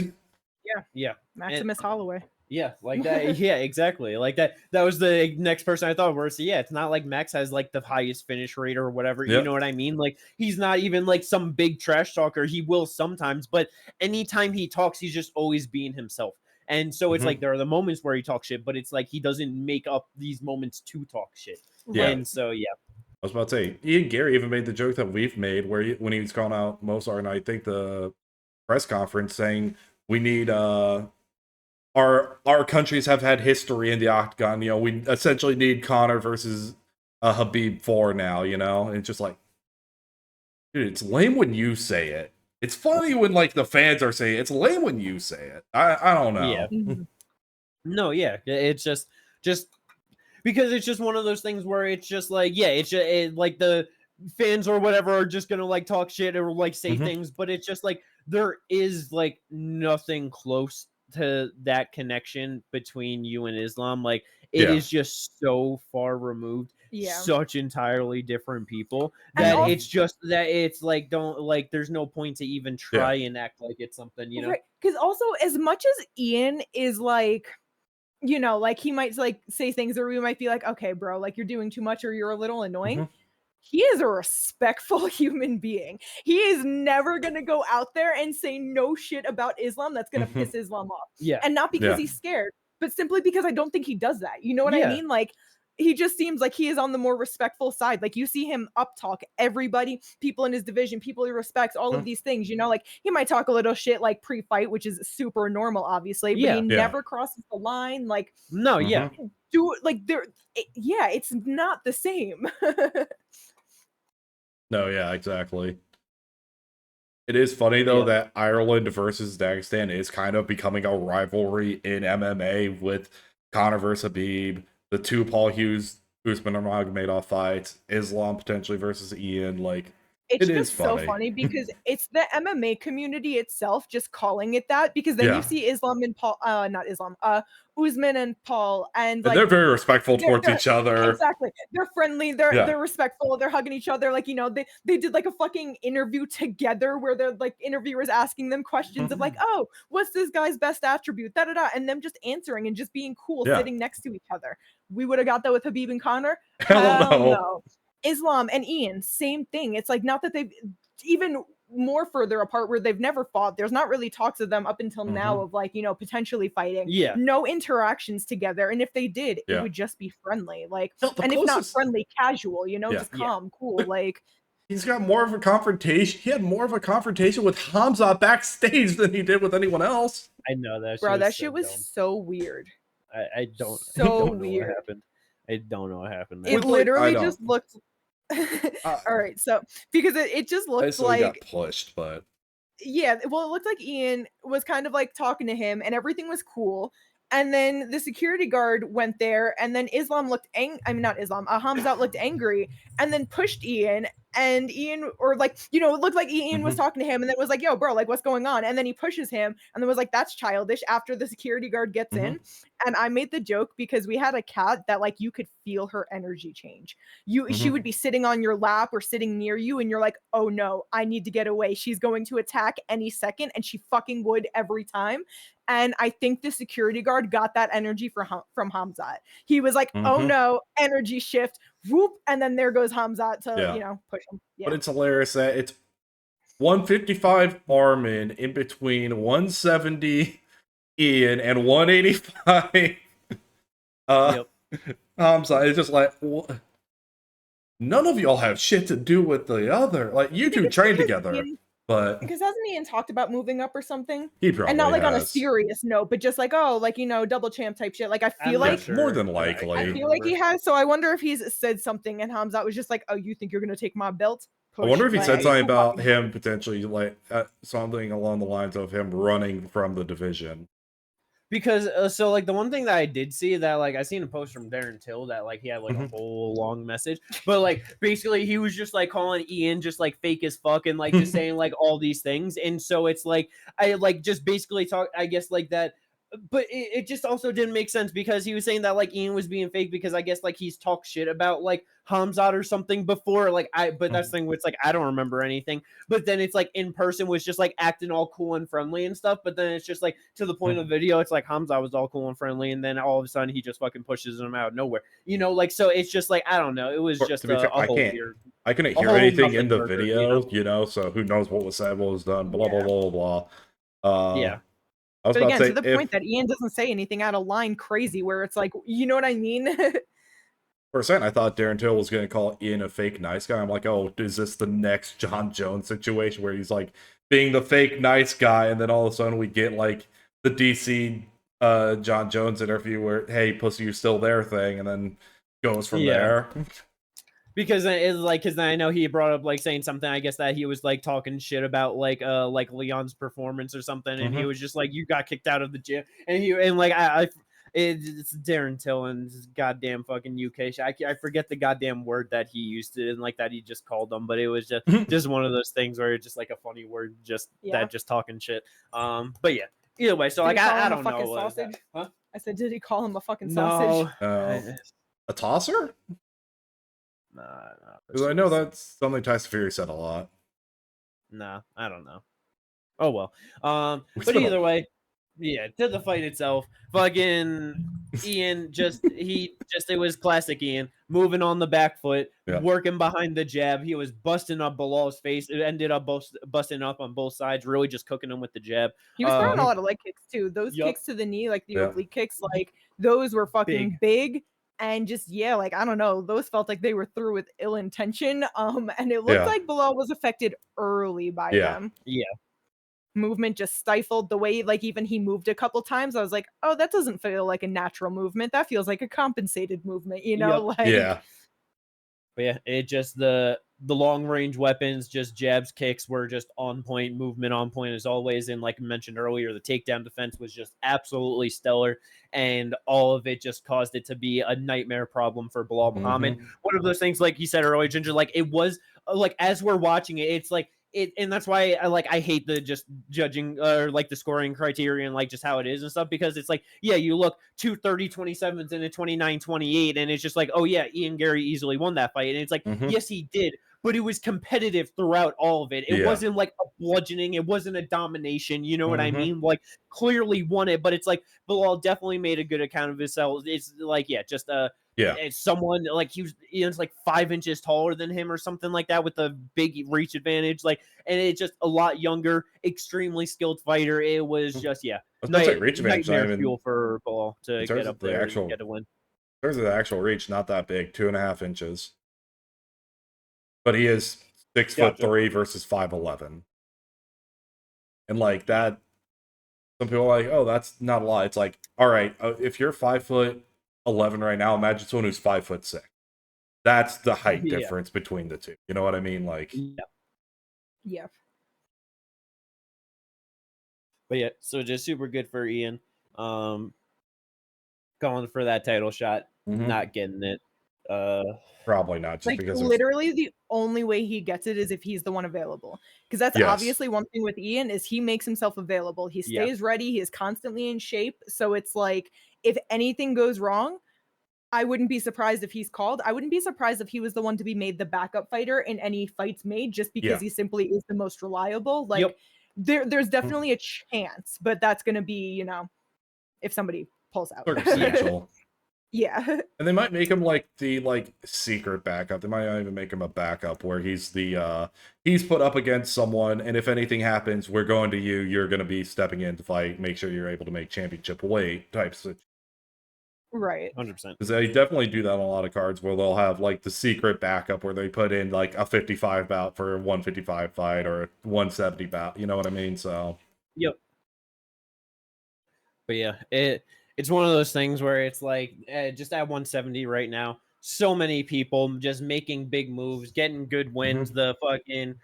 Yeah. Maximus Holloway. Yeah, like that. Yeah, exactly. Like that. That was the next person I thought were. So it's not like Max has like the highest finish rate or whatever. You know what I mean? Like, he's not even like some big trash talker. He will sometimes, but anytime he talks, he's just always being himself. And so it's like, there are the moments where he talks shit, but it's like he doesn't make up these moments to talk shit. Yeah. And so I was about to say, Ian Garry even made the joke that we've made where when he was calling out Mozart, and I think the press conference, saying we need our countries have had history in the octagon. We essentially need Conor versus Habib 4 now. And it's just like, dude, it's lame when you say it. It's funny when like the fans are saying it. It's lame when you say it. I don't know. Yeah. No, yeah, it's just because it's just one of those things where it's just like, it's just, like the fans or whatever are just gonna like talk shit or like say things, but it's just like there is like nothing close to that connection between you and Islam. Like, it is just so far removed, such entirely different people, that it's just that it's like, don't like, there's no point to even try and act like it's something, right? Because also, as much as Ian is like, like he might like say things where we might be like, okay, bro, like you're doing too much or you're a little annoying. He is a respectful human being. He is never going to go out there and say no shit about Islam that's going to piss Islam off. Yeah. And not because he's scared, but simply because I don't think he does that. You know what I mean? Like, he just seems like he is on the more respectful side. Like, you see him up talk everybody, people in his division, people he respects, all of these things, like he might talk a little shit like pre-fight, which is super normal, obviously, but he never crosses the line. Like, no, do like it's not the same. No, yeah, exactly. It is funny, though, that Ireland versus Dagestan is kind of becoming a rivalry in MMA with Conor versus Habib, the two Paul Hughes, Usman Nurmagomedov fights, Islam potentially versus Ian. Like, It's It is just so funny. funny because it's the MMA community itself just calling it that, because then Yeah. you see Islam and Paul, not Islam, Usman and Paul, and And like they're very respectful they're, towards they're each other. exactly, they're friendly, they're Yeah. they're respectful, they're hugging each other, like, you know, they did like a fucking interview together where the like interviewers asking them questions of like, oh, what's this guy's best attribute, da da da, and them just answering and just being cool, Yeah. sitting next to each other. We would have got that with Habib and Connor. Hell no. No. Islam and Ian, same thing. It's like, not that they've even more further apart where they've never fought. There's not really talks of them up until now of like, you know, potentially fighting. Yeah. No interactions together. And if they did, Yeah. it would just be friendly. Like, Hell, the and if not closest- friendly, casual, you know, Yeah. just calm, cool. Like, He's got more of a confrontation. He had more of a confrontation with Hamza backstage than he did with anyone else. I know that. bro, that shit so was dumb. so weird. I don't. So I don't know weird. what happened. I don't know what happened. It There. With, like, literally I just looked. All right, so because it just I looked saw he got like, pushed, but yeah, well, it looked like Ian was kind of like talking to him and everything was cool. And then the security guard went there, and then Islam looked not Islam, Hamzat looked angry and then pushed Ian. And Ian, or like, you know, it looked like Ian was talking to him and then was like, yo, bro, like, what's going on? And then he pushes him and then was like, that's childish, after the security guard gets in. And I made the joke because we had a cat that like you could feel her energy change. She would be sitting on your lap or sitting near you and you're like, oh no, I need to get away. She's going to attack any second, and she fucking would every time. And I think the security guard got that energy from Hamzat. He was like, oh no, energy shift, whoop, and then there goes Hamzat to, you know, push him. Yeah. But it's hilarious that it's 155 Arman in between 170 Ian and 185 Hamza. It's just like, what? None of y'all have shit to do with the other. Like, you two train together. But because hasn't Ian talked about moving up or something? he probably and not like has. on a serious note, but just like, oh, like, you know, double champ type shit. Like, I feel like sure. More than likely. I feel like he has. So I wonder if he's said something and Hamzat was just like, oh, you think you're gonna take my belt? I wonder if he said Push. something about him potentially, like something along the lines of him running from the division. Because so like the one thing that I did see that like I seen a post from Darren Till that like he had like a whole long message, but like basically he was just like calling Ian just like fake as fuck and like just saying like all these things, and so it's like I like just basically talk, I guess, like that. But it just also didn't make sense because he was saying that like Ian was being fake because I guess like he's talked shit about like Hamzat or something before, like but that's the thing where it's like I don't remember anything, but then it's like in person was just like acting all cool and friendly and stuff, but then it's just like to the point of the video it's like Hamzat was all cool and friendly and then all of a sudden he just fucking pushes him out of nowhere, you know, like, so it's just like I don't know, it was just to be fair, a whole weird. I couldn't hear whole anything in nothing the burger, video, you know, so who knows what was said, what was done, blah blah blah blah blah. Yeah. I was But about again, to to the point that Ian doesn't say anything out of line crazy, where it's like, you know what I mean? For a second, I thought Darren Till was going to call Ian a fake nice guy. I'm like, oh, is this the next John Jones situation where he's like being the fake nice guy, and then all of a sudden we get like the DC John Jones interview where, hey, pussy, you still there thing, and then goes from there. Because it's like, because I know he brought up like saying something, I guess that he was like talking shit about like Leon's performance or something, and he was just like, you got kicked out of the gym, and like it's Darren Till and his goddamn fucking UK shit. I forget the goddamn word that he used to, and like that he just called them, but it was just one of those things where it's just like a funny word, just that just talking shit. But yeah, either way, so like I don't know. Sausage? Huh? I said, did he call him a fucking sausage? A tosser? Nah. Because I know that's something Tyson Fury said a lot. Nah, I don't know. Oh well. But either way, yeah, to the fight itself, fucking Ian it was classic Ian, moving on the back foot, working behind the jab. He was busting up Belal's face. It ended up busting up on both sides, really just cooking him with the jab. He was throwing a lot of leg kicks too. Those kicks to the knee, like the oblique kicks, like those were fucking big. And just, like, I don't know, those felt like they were through with ill intention. And it looked like Belal was affected early by them. Yeah. Movement just stifled the way, like, even he moved a couple times. I was like, oh, that doesn't feel like a natural movement. That feels like a compensated movement, you know? But yeah, it just the the long range weapons, just jabs, kicks were just on point, movement on point as always. And like I mentioned earlier, the takedown defense was just absolutely stellar. And all of it just caused it to be a nightmare problem for Belal Muhammad. One of those things, like you said earlier, Ginger, like it was like as we're watching it, it's like it, and that's why I hate the just judging or like the scoring criteria and like just how it is and stuff, because it's like, yeah, you look 2 30-27s and a 29-28, and it's just like, oh yeah, Ian Garry easily won that fight. And it's like, yes, he did, but it was competitive throughout all of it. It wasn't like a bludgeoning, it wasn't a domination, you know what I mean? Like clearly won it, but it's like Belal definitely made a good account of himself. It's like, just it's someone like he's like 5 inches taller than him or something like that with a big reach advantage. Like, and it's just a lot younger, extremely skilled fighter. It was just reach advantage. Nightmare fuel for Belal to get up there and get a win. In terms of the actual reach, not that big, 2.5 inches. But he is 6'3" versus 5'11", and like that. Some people are like, "Oh, that's not a lot." It's like, all right, if you're 5'11" right now, imagine someone who's 5'6". That's the height difference between the two. You know what I mean? Like, yeah. But yeah, so just super good for Ian. Going for that title shot, not getting it. Probably not, just like because literally the only way he gets it is if he's the one available, because that's obviously one thing with Ian is he makes himself available, he stays ready, he is constantly in shape. So it's like if anything goes wrong, I wouldn't be surprised if he's called. I wouldn't be surprised if he was the one to be made the backup fighter in any fights made, just because he simply is the most reliable. Like there's definitely a chance, but that's gonna be, you know, if somebody pulls out. Circumstantial. Yeah. And they might make him like the secret backup. They might not even make him a backup where he's the he's put up against someone, and if anything happens, we're going to you. You're going to be stepping in to fight. Make sure you're able to make championship weight types of. Right. 100%. Because they definitely do that on a lot of cards where they'll have like the secret backup where they put in like a 55 bout for a 155 fight or a 170 bout. You know what I mean? So. Yep. But yeah, it's one of those things where it's like just at 170 right now, so many people just making big moves, getting good wins. The fucking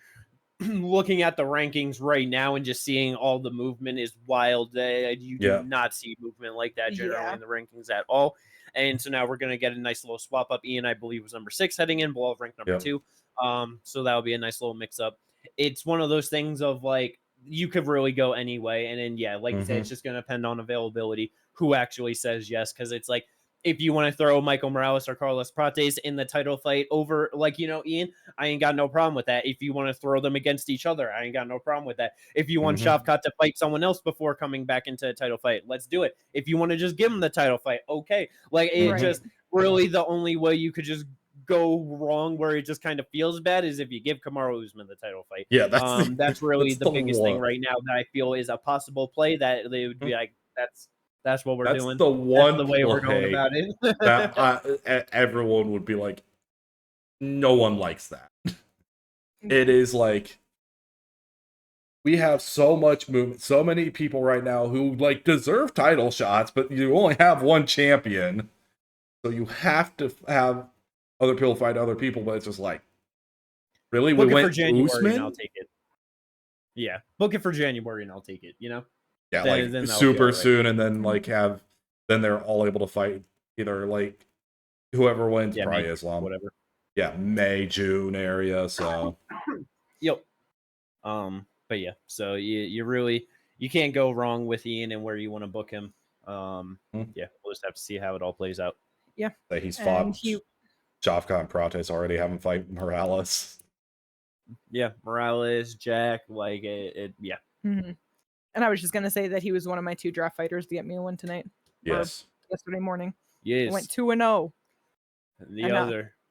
looking at the rankings right now and just seeing all the movement is wild. You do not see movement like that generally in the rankings at all. And so now we're going to get a nice little swap up. Ian, I believe, was number 6 heading in, Belal ranked number 2. So that'll be a nice little mix up. It's one of those things of like, you could really go anyway. And then, like you said, it's just going to depend on availability, who actually says yes. Because it's like, if you want to throw Michael Morales or Carlos Prates in the title fight over, like, you know, Ian, I ain't got no problem with that. If you want to throw them against each other, I ain't got no problem with that. If you want Shavkat to fight someone else before coming back into a title fight, let's do it. If you want to just give him the title fight, okay. Like, it just really the only way you could just go wrong where it just kind of feels bad is if you give Kamaru Usman the title fight. Yeah, that's really the biggest thing right now that I feel is a possible play that they would be like, that's what we're doing. The one the way we're going about it. that everyone would be like, no one likes that. It is like, we have so much movement, so many people right now who like deserve title shots, but you only have one champion, so you have to have other people fight other people. But it's just like, really, we went for January Usman? and I'll take it. Yeah, book it for January and I'll take it. You know. Yeah, then super soon, and then like then they're all able to fight either like whoever wins, probably May, Islam, whatever. Yeah, May, June area. So, yep. But yeah, so you can't go wrong with Ian and where you want to book him. Yeah, we'll just have to see how it all plays out. Yeah, he's fought Shavkat and Prates already. Haven't fight Morales. Yeah, Morales, Jack, like it yeah. And I was just gonna say that he was one of my 2 draft fighters to get me a win tonight. Yes. Yesterday morning. Yes. I went 2-0.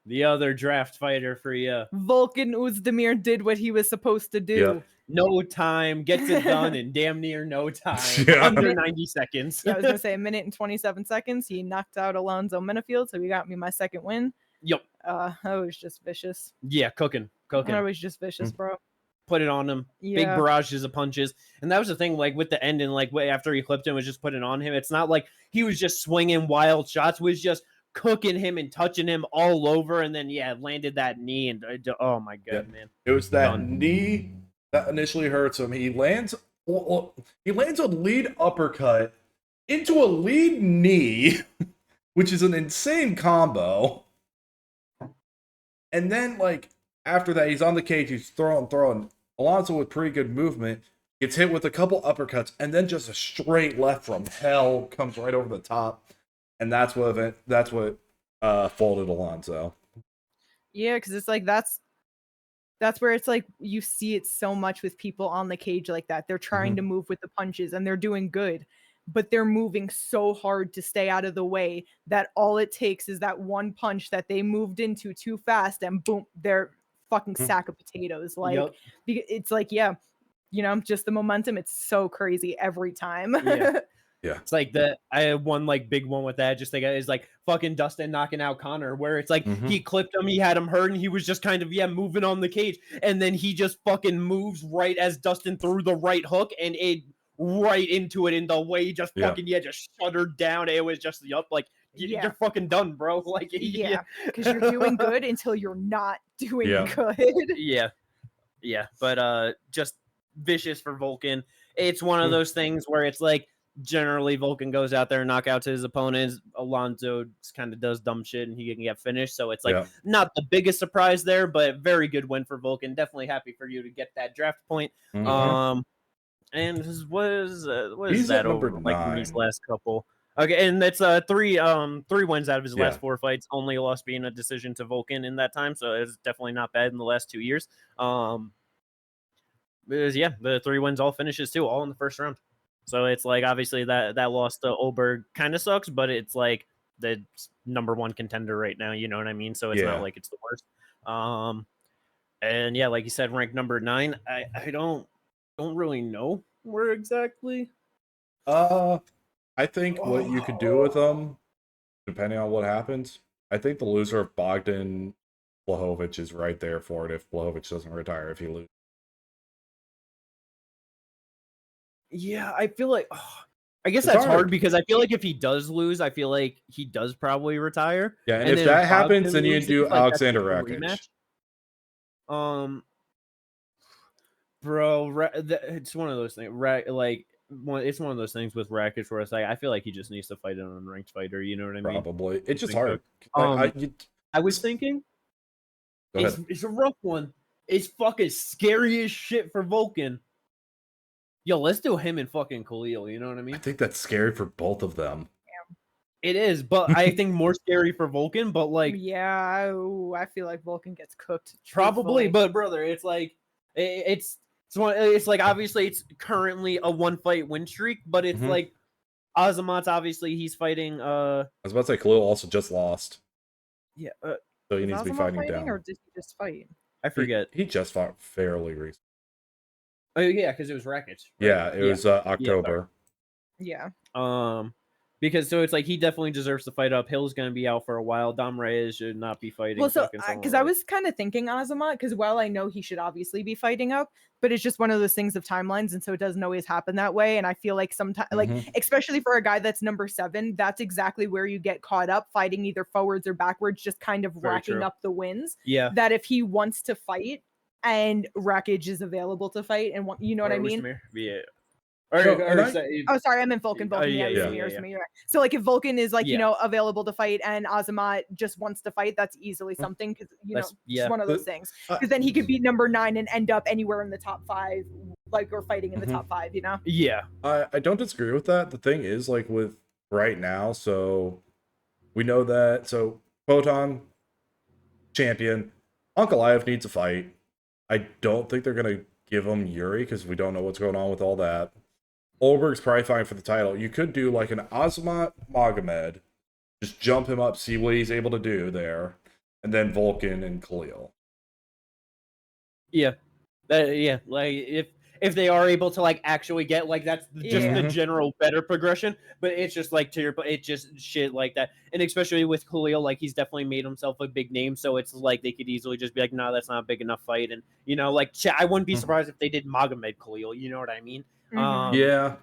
The other draft fighter for you. Volkan Oezdemir did what he was supposed to do. Yeah. No time, gets it done in damn near no time. Under 90 seconds. I was gonna say 1 minute and 27 seconds. He knocked out Alonzo Menifield, so he got me my 2nd win. Yep. I was just vicious. Yeah, cooking. I was just vicious, bro. Put it on him. Big barrages of punches. And that was the thing, like with the end and like after he clipped him, was just putting on him. It's not like he was just swinging wild shots. It was just cooking him and touching him all over, and then landed that knee, and oh my god, man! It was that knee that initially hurts him. He lands a lead uppercut into a lead knee, which is an insane combo. And then, like, after that, he's on the cage, he's throwing. Alonzo with pretty good movement gets hit with a couple uppercuts, and then just a straight left from hell comes right over the top, and that's what folded Alonzo. Yeah, because it's like that's where it's like you see it so much with people on the cage like that. They're trying to move with the punches, and they're doing good, but they're moving so hard to stay out of the way that all it takes is that one punch that they moved into too fast, and boom, they're fucking sack of potatoes. Like, it's like, just the momentum. It's so crazy every time. Yeah. It's like I had one like big one with that. Just like is like fucking Dustin knocking out Connor, where it's like he clipped him, he had him hurt, and he was just kind of moving on the cage, and then he just fucking moves right as Dustin threw the right hook, and it right into it in the way he just fucking just shuttered down. It was just like you're fucking done, bro. Like because you're doing good until you're not doing good. But just vicious for Volkan. It's one of those things where it's like generally Volkan goes out there and knockouts his opponents. Alonzo kind of does dumb shit and he can get finished. So it's like not the biggest surprise there, but very good win for Volkan. Definitely happy for you to get that draft point. And what is that over like these last couple? Okay, and that's three wins out of his last 4 fights. Only loss being a decision to Volkan in that time, so it's definitely not bad in the last 2 years. The 3 wins all finishes too, all in the first round. So it's like obviously that loss to Olberg kind of sucks, but it's like the number 1 contender right now. You know what I mean? So it's not like it's the worst. And like you said, ranked number 9. I don't really know where exactly. I think what you could do with them, depending on what happens, I think the loser of Bogdan Blachowicz is right there for it if Blachowicz doesn't retire, if he loses. Yeah, I feel like I guess that's hard because I feel like if he does lose, I feel like he does probably retire. Yeah, and if that happens, then you do Aleksandre Rakic. Bro, it's one of those things. It's one of those things with Rakic where it's like I feel like he just needs to fight an unranked fighter. You know what I mean? Probably. It's just hard. I was thinking it's a rough one. It's fucking scary as shit for Volkan. Yo, let's do him and fucking Khalil. You know what I mean? I think that's scary for both of them. It is, but I think more scary for Volkan. But like, I feel like Volkan gets cooked. Probably, but brother, it's like it's like obviously it's currently a 1-fight win streak, but it's like Azamat's obviously he's fighting. I was about to say Khalil also just lost. Yeah, so he needs to be fighting down. Or did he just fight? I forget. He just fought fairly recently. Oh yeah, because it was Rakic. Right? Yeah, it was October. Yeah. Because so it's like he definitely deserves to fight up. Hill's going to be out for a while. Dom Reyes should not be fighting. Well, so because I was kind of thinking Azamat, because while I know he should obviously be fighting up, but it's just one of those things of timelines, and so it doesn't always happen that way. And I feel like sometimes, like especially for a guy that's number 7, that's exactly where you get caught up fighting either forwards or backwards, just kind of racking up the wins. Yeah. That if he wants to fight and Rakic is available to fight, and you know what I mean? Yeah. Sorry, I meant Volkan. Yeah. So like if Volkan is like, available to fight and Azamat just wants to fight, that's easily something because, just one of those things. Because then he could be number 9 and end up anywhere in the top 5, like, or fighting in the top 5, Yeah. I don't disagree with that. The thing is, like, with right now, so we know that, so Photon, champion, Ankalaev needs a fight. I don't think they're going to give him Yuri because we don't know what's going on with all that. Olberg's probably fine for the title. You could do like an Azamat Magomed, just jump him up, see what he's able to do there, and then Volkan and Khalil. Yeah, like if they are able to like actually get like that's just the general better progression, but it's just like it's just shit like that, and especially with Khalil, like he's definitely made himself a big name, so it's like they could easily just be like, no, that's not a big enough fight, and like I wouldn't be surprised if they did Magomed Khalil, you know what I mean? Yeah,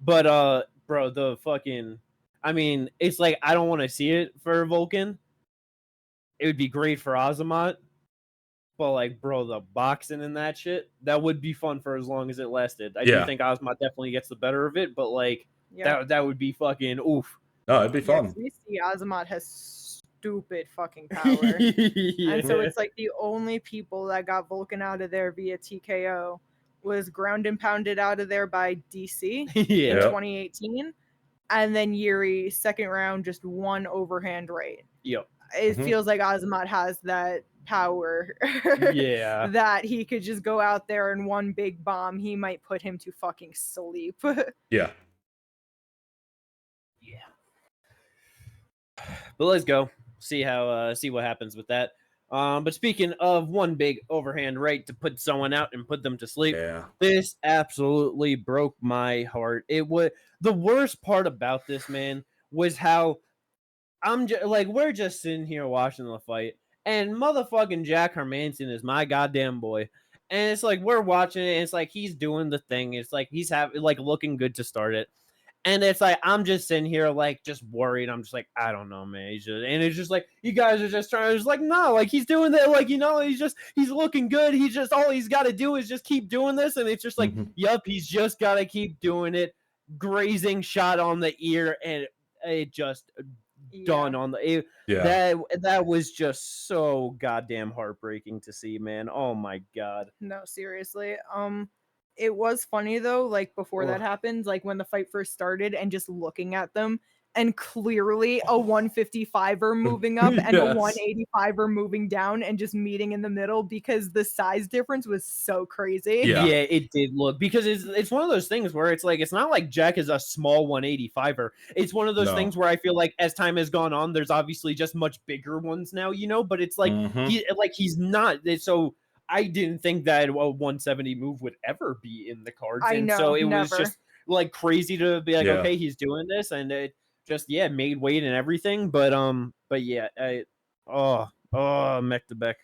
but bro, the fucking I mean, it's like I don't want to see it for Volkan. It would be great for Azamat, but like, bro, the boxing and that shit, that would be fun for as long as it lasted. I do Yeah. think Azamat definitely gets the better of it, but like Yeah. that would be fucking oof. No, it'd be Yeah, 'cause fun. we see Azamat has stupid fucking power. Yeah. And so it's like the only people that got Volkan out of there via TKO was ground and pounded out of there by DC in yeah. Yep. 2018. And then Yuri, second round, just one overhand right. Yep. It Mhm. feels like Azamat has that power Yeah. that he could just go out there and one big bomb, he might put him to fucking sleep. Yeah. But let's go see what happens with that. But speaking of one big overhand right to put someone out and put them to sleep, Yeah. this absolutely broke my heart. It was the worst part about this, man, was how we're just sitting here watching the fight, and motherfucking Jack Hermansson is my goddamn boy. And it's like we're watching it, and it's like he's doing the thing. It's like he's looking good to start it. And it's like I'm just sitting here like just worried. I'm just like, I don't know, man. And it's just like you guys are just trying. It's like no, like he's doing that. Like he's looking good. He's just all he's got to do is just keep doing this. And it's just like, yup, he's just got to keep doing it. Grazing shot on the ear, and it just done on the. That was just so goddamn heartbreaking to see, man. Oh my god. No, seriously. It was funny though, like before that happened, like when the fight first started and just looking at them and clearly a 155er moving up and a 185er moving down and just meeting in the middle because the size difference was so crazy. Yeah. It did look because it's one of those things where it's like it's not like Jack is a small 185er. It's one of those things where I feel like as time has gone on, there's obviously just much bigger ones now, but it's like he's not so. I didn't think that a 170 move would ever be in the cards. I know, so it was never. just like crazy to be like, okay, he's doing this, and it just made weight and everything. But yeah, Myktybek,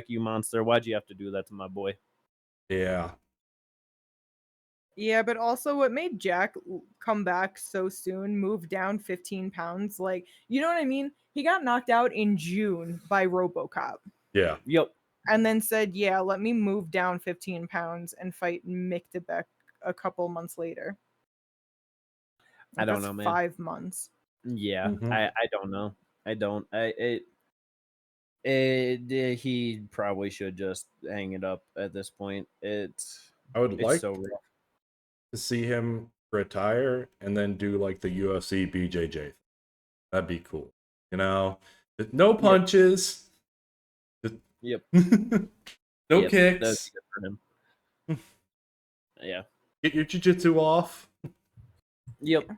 you monster! Why'd you have to do that to my boy? Yeah. Yeah, but also what made Jack come back so soon, move down 15 pounds, like, you know what I mean? He got knocked out in June by RoboCop. Yeah. Yep. And then said, yeah, let me move down 15 pounds and fight Myktybek a couple months later. I don't know, man. 5 months. Yeah, I don't know. I don't. He probably should just hang it up at this point. I would like so rough to see him retire and then do like the UFC BJJ. That'd be cool. No punches. Yep. No kicks. That's good for him. Yeah. Get your jiu-jitsu off. Yep.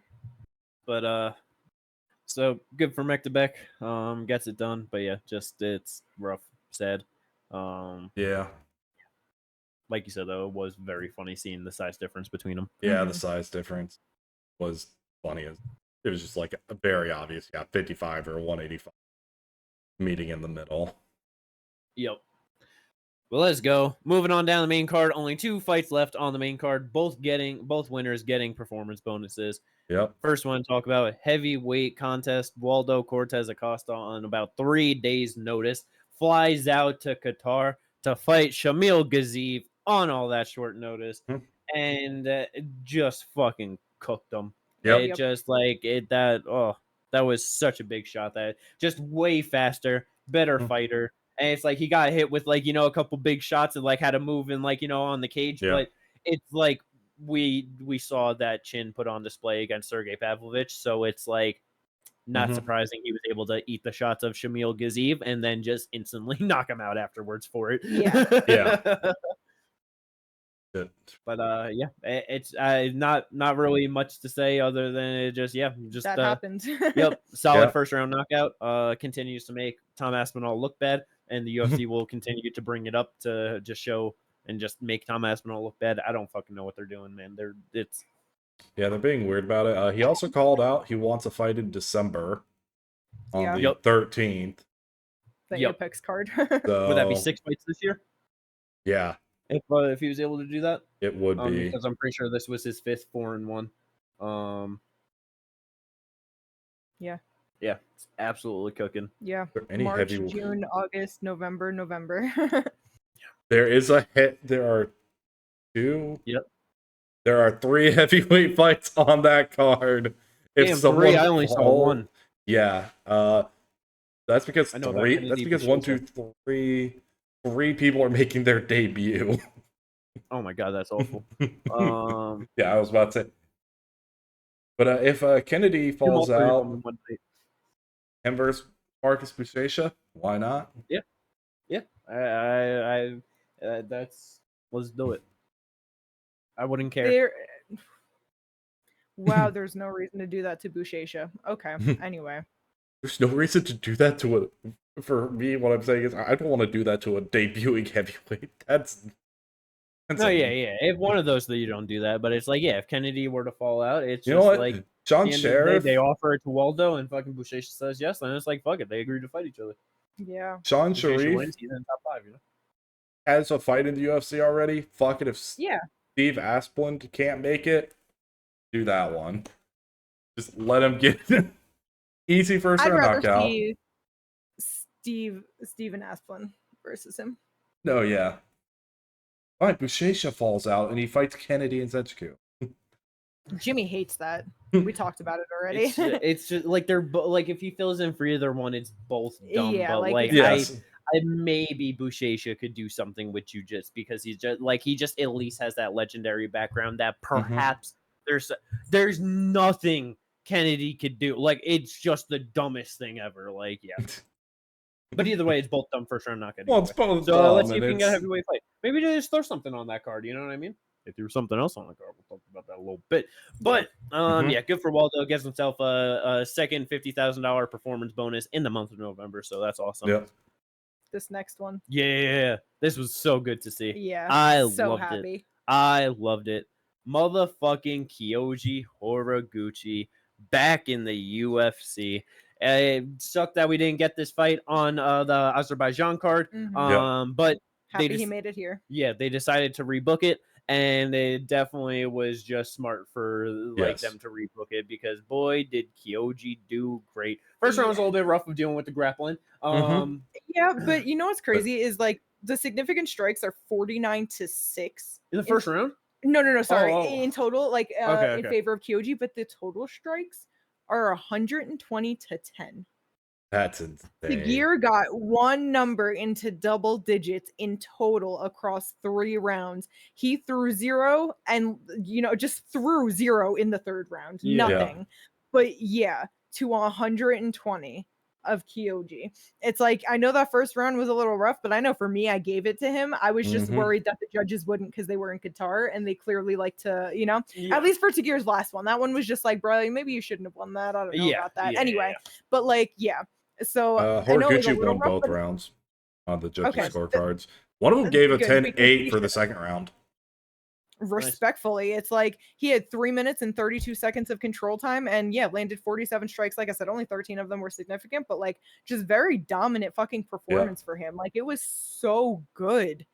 But so good for Myktybek. Gets it done. But yeah, just it's rough, sad. Yeah. Like you said though, it was very funny seeing the size difference between them. Yeah, the size difference was funny. It was just like a very obvious, 55 or 185 meeting in the middle. Yep. Well, let's go. Moving on down the main card. Only 2 fights left on the main card. Both winners getting performance bonuses. Yep. First one, talk about heavyweight contest. Waldo Cortez-Acosta on about 3 days' notice flies out to Qatar to fight Shamil Gaziev on all that short notice, and just fucking cooked him. Yep. It just like it that was such a big shot. That just way faster, better fighter. And it's like he got hit with like, a couple big shots and like had to move in like, on the cage. Yeah. But it's like we saw that chin put on display against Sergey Pavlovich. So it's like not surprising he was able to eat the shots of Shamil Gaziev and then just instantly knock him out afterwards for it. Yeah. But yeah, it's not really much to say other than it just that happened. Yep, solid first round knockout. Continues to make Tom Aspinall look bad, and the UFC will continue to bring it up to just show and just make Tom Aspinall look bad. I don't fucking know what they're doing, man. They're being weird about it. He also called out he wants a fight in December on the 13th. The Apex card. So, would that be 6 fights this year? Yeah. If he was able to do that, it would be, because I'm pretty sure this was his 5th 4-1. Yeah. Yeah, it's absolutely cooking. Yeah. Any March, heavy... June, August, November. There is a hit. There are 2. Yep. There are 3 heavyweight fights on that card. If Damn, someone 3. I only saw 1. Yeah. That's because I know about 3. Kennedy That's because Buchecha. 3 people are making their debut. Oh my god, that's awful. Yeah, I was about to say. But if Kennedy falls out, him versus Marcus Buchecha, why not? Yeah. That's, let's do it. I wouldn't care. Wow, there's no reason to do that to Buchecha. Okay, anyway. There's no reason to do that to a... For me, what I'm saying is I don't want to do that to a debuting heavyweight. That's no, yeah. If one of those that you don't do that, but it's like, yeah, if Kennedy were to fall out, it's You just know what? like John the end of the Sheriff, day, they offer it to Waldo, and fucking Buchecha says yes, and it's like, fuck it, they agreed to fight each other. Yeah. Sean Buchecha Sharif wins, he's in top 5, you know. has a fight in the UFC already. Fuck it, if Yeah. Steve Asplund can't make it, do that one. Just let him get easy first I'd round rather knockout. see Steven Asplund versus him. No, yeah. Fine, Buchecha falls out and he fights Kennedy and Zetchku. Jimmy hates that. We talked about it already. It's just like they're like if he fills in for either one, it's both dumb. Yeah, but like, like Yes. I maybe Buchecha could do something with you just because he's just like he just at least has that legendary background that perhaps there's nothing Kennedy could do. Like it's just the dumbest thing ever. Like yeah. But either way, it's both dumb first round knockout. Well, it's both so dumb, let's see if and we can get a it's... heavyweight fight. Maybe they just throw something on that card. You know what I mean? They threw something else on the card. We'll talk about that a little bit. But yeah, good for Waldo. Gets himself a second $50,000 performance bonus in the month of November. So that's awesome. Yeah. This next one. Yeah, this was so good to see. Yeah, I so loved happy. it. I loved it. Motherfucking Kyoji Horiguchi back in the UFC. It sucked that we didn't get this fight on the Azerbaijan card. But happy he made it here. Yeah, they decided to rebook it, and it definitely was just smart for like them to rebook it because boy did Kyoji do great. First round was a little bit rough of dealing with the grappling. Yeah, but you know what's crazy is like the significant strikes are 49-6 in the first round. No, sorry. In total, like in favor of Kyoji, but the total strikes are 120-10. That's insane. Tagir got one number into double digits in total across 3 rounds. He threw 0 and just threw 0 in the 3rd round. Nothing. But yeah, to 120 of Kyoji. It's like I know that first round was a little rough, but I know for me I gave it to him. I was just worried that the judges wouldn't because they were in Qatar and they clearly like to, at least for Tagir's last one. That one was just like, bro, maybe you shouldn't have won that. I don't know about that. Anyway, but like, yeah. So Horiguchi won both rounds on the judges' scorecards. One of them gave a 10-8 for the second round. Respectfully, it's like he had 3 minutes and 32 seconds of control time and landed 47 strikes. Like I said, only 13 of them were significant, but like just very dominant fucking performance for him. Like it was so good.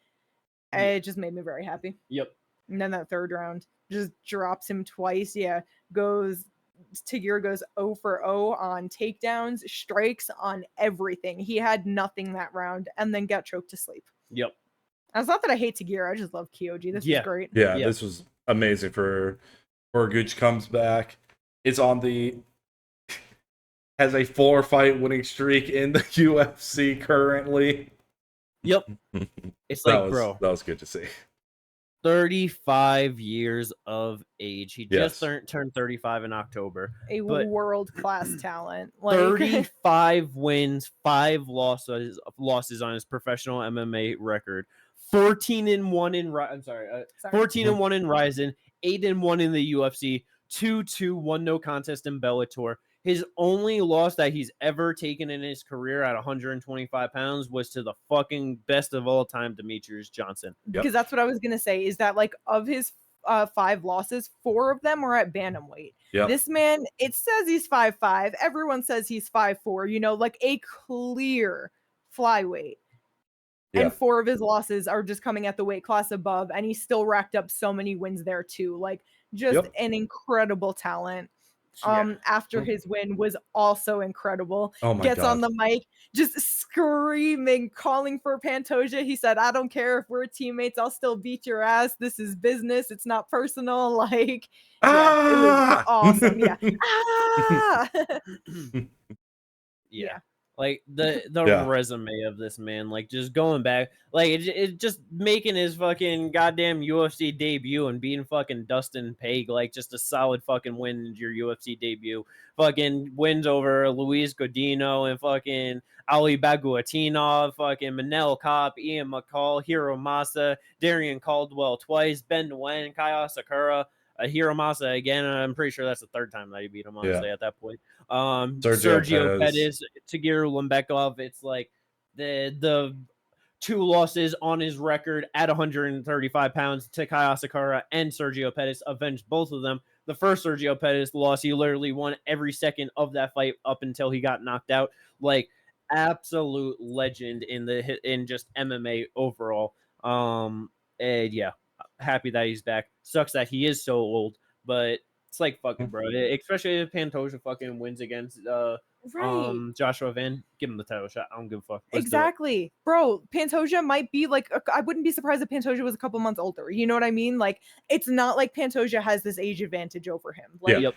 It just made me very happy. Yep. And then that 3rd round just drops him twice. Tagir goes 0 for 0 on takedowns, strikes on everything. He had nothing that round and then got choked to sleep. Yep. It's not that I hate Tagir. I just love Kyoji. This was great. Yeah, this was amazing for Horiguchi. Comes back. Is on has a 4-fight winning streak in the UFC currently. Yep. It's like, bro. That was good to see. 35 years of age. He just turned 35 in October. A world-class talent. 35 wins, 5 losses on his professional MMA record. 14-1 in 14-1 in Ryzen, 8-1 in the UFC, 2-2, 1 no contest in Bellator. His only loss that he's ever taken in his career at 125 pounds was to the fucking best of all time, Demetrius Johnson. Because that's what I was gonna say. Is that like of his 5 losses, 4 of them are at bantamweight. This man, it says he's 5'5". Everyone says he's 5'4". Like a clear flyweight. And 4 of his losses are just coming at the weight class above, and he still racked up so many wins there too. Like just an incredible talent. after his win was also incredible. Oh my Gets God. on the mic, just screaming, calling for Pantoja. He said, "I don't care if we're teammates. I'll still beat your ass. This is business. It's not personal." Like, yeah, it was awesome. Yeah. Ah! Yeah. Like the Yeah. resume of this man, like just going back, like it just making his fucking goddamn UFC debut and being fucking Dustin Page, like just a solid fucking win in your UFC debut. Fucking wins over Luis Godinho and fucking Ali Baguatinov, fucking Manel Kopp, Ian McCall, Hiro Masa, Darian Caldwell twice, Ben Nguyen, Kaya Sakura, Hiro Masa again. I'm pretty sure that's the third time that he beat him, honestly, at that point. Sergio Pettis, Tagir Ulanbekov. It's like the two losses on his record at 135 pounds to Kaya Sakura and Sergio Pettis avenged both of them. The first Sergio Pettis loss, he literally won every second of that fight up until he got knocked out. Like, absolute legend in just MMA overall. And yeah, happy that he's back. Sucks that he is so old, but it's like fucking bro. Especially if Pantoja fucking wins against Joshua Van, give him the title shot. I don't give a fuck. Exactly, bro. Pantoja might be like, I wouldn't be surprised if Pantoja was a couple months older. You know what I mean? Like, it's not like Pantoja has this age advantage over him. Like,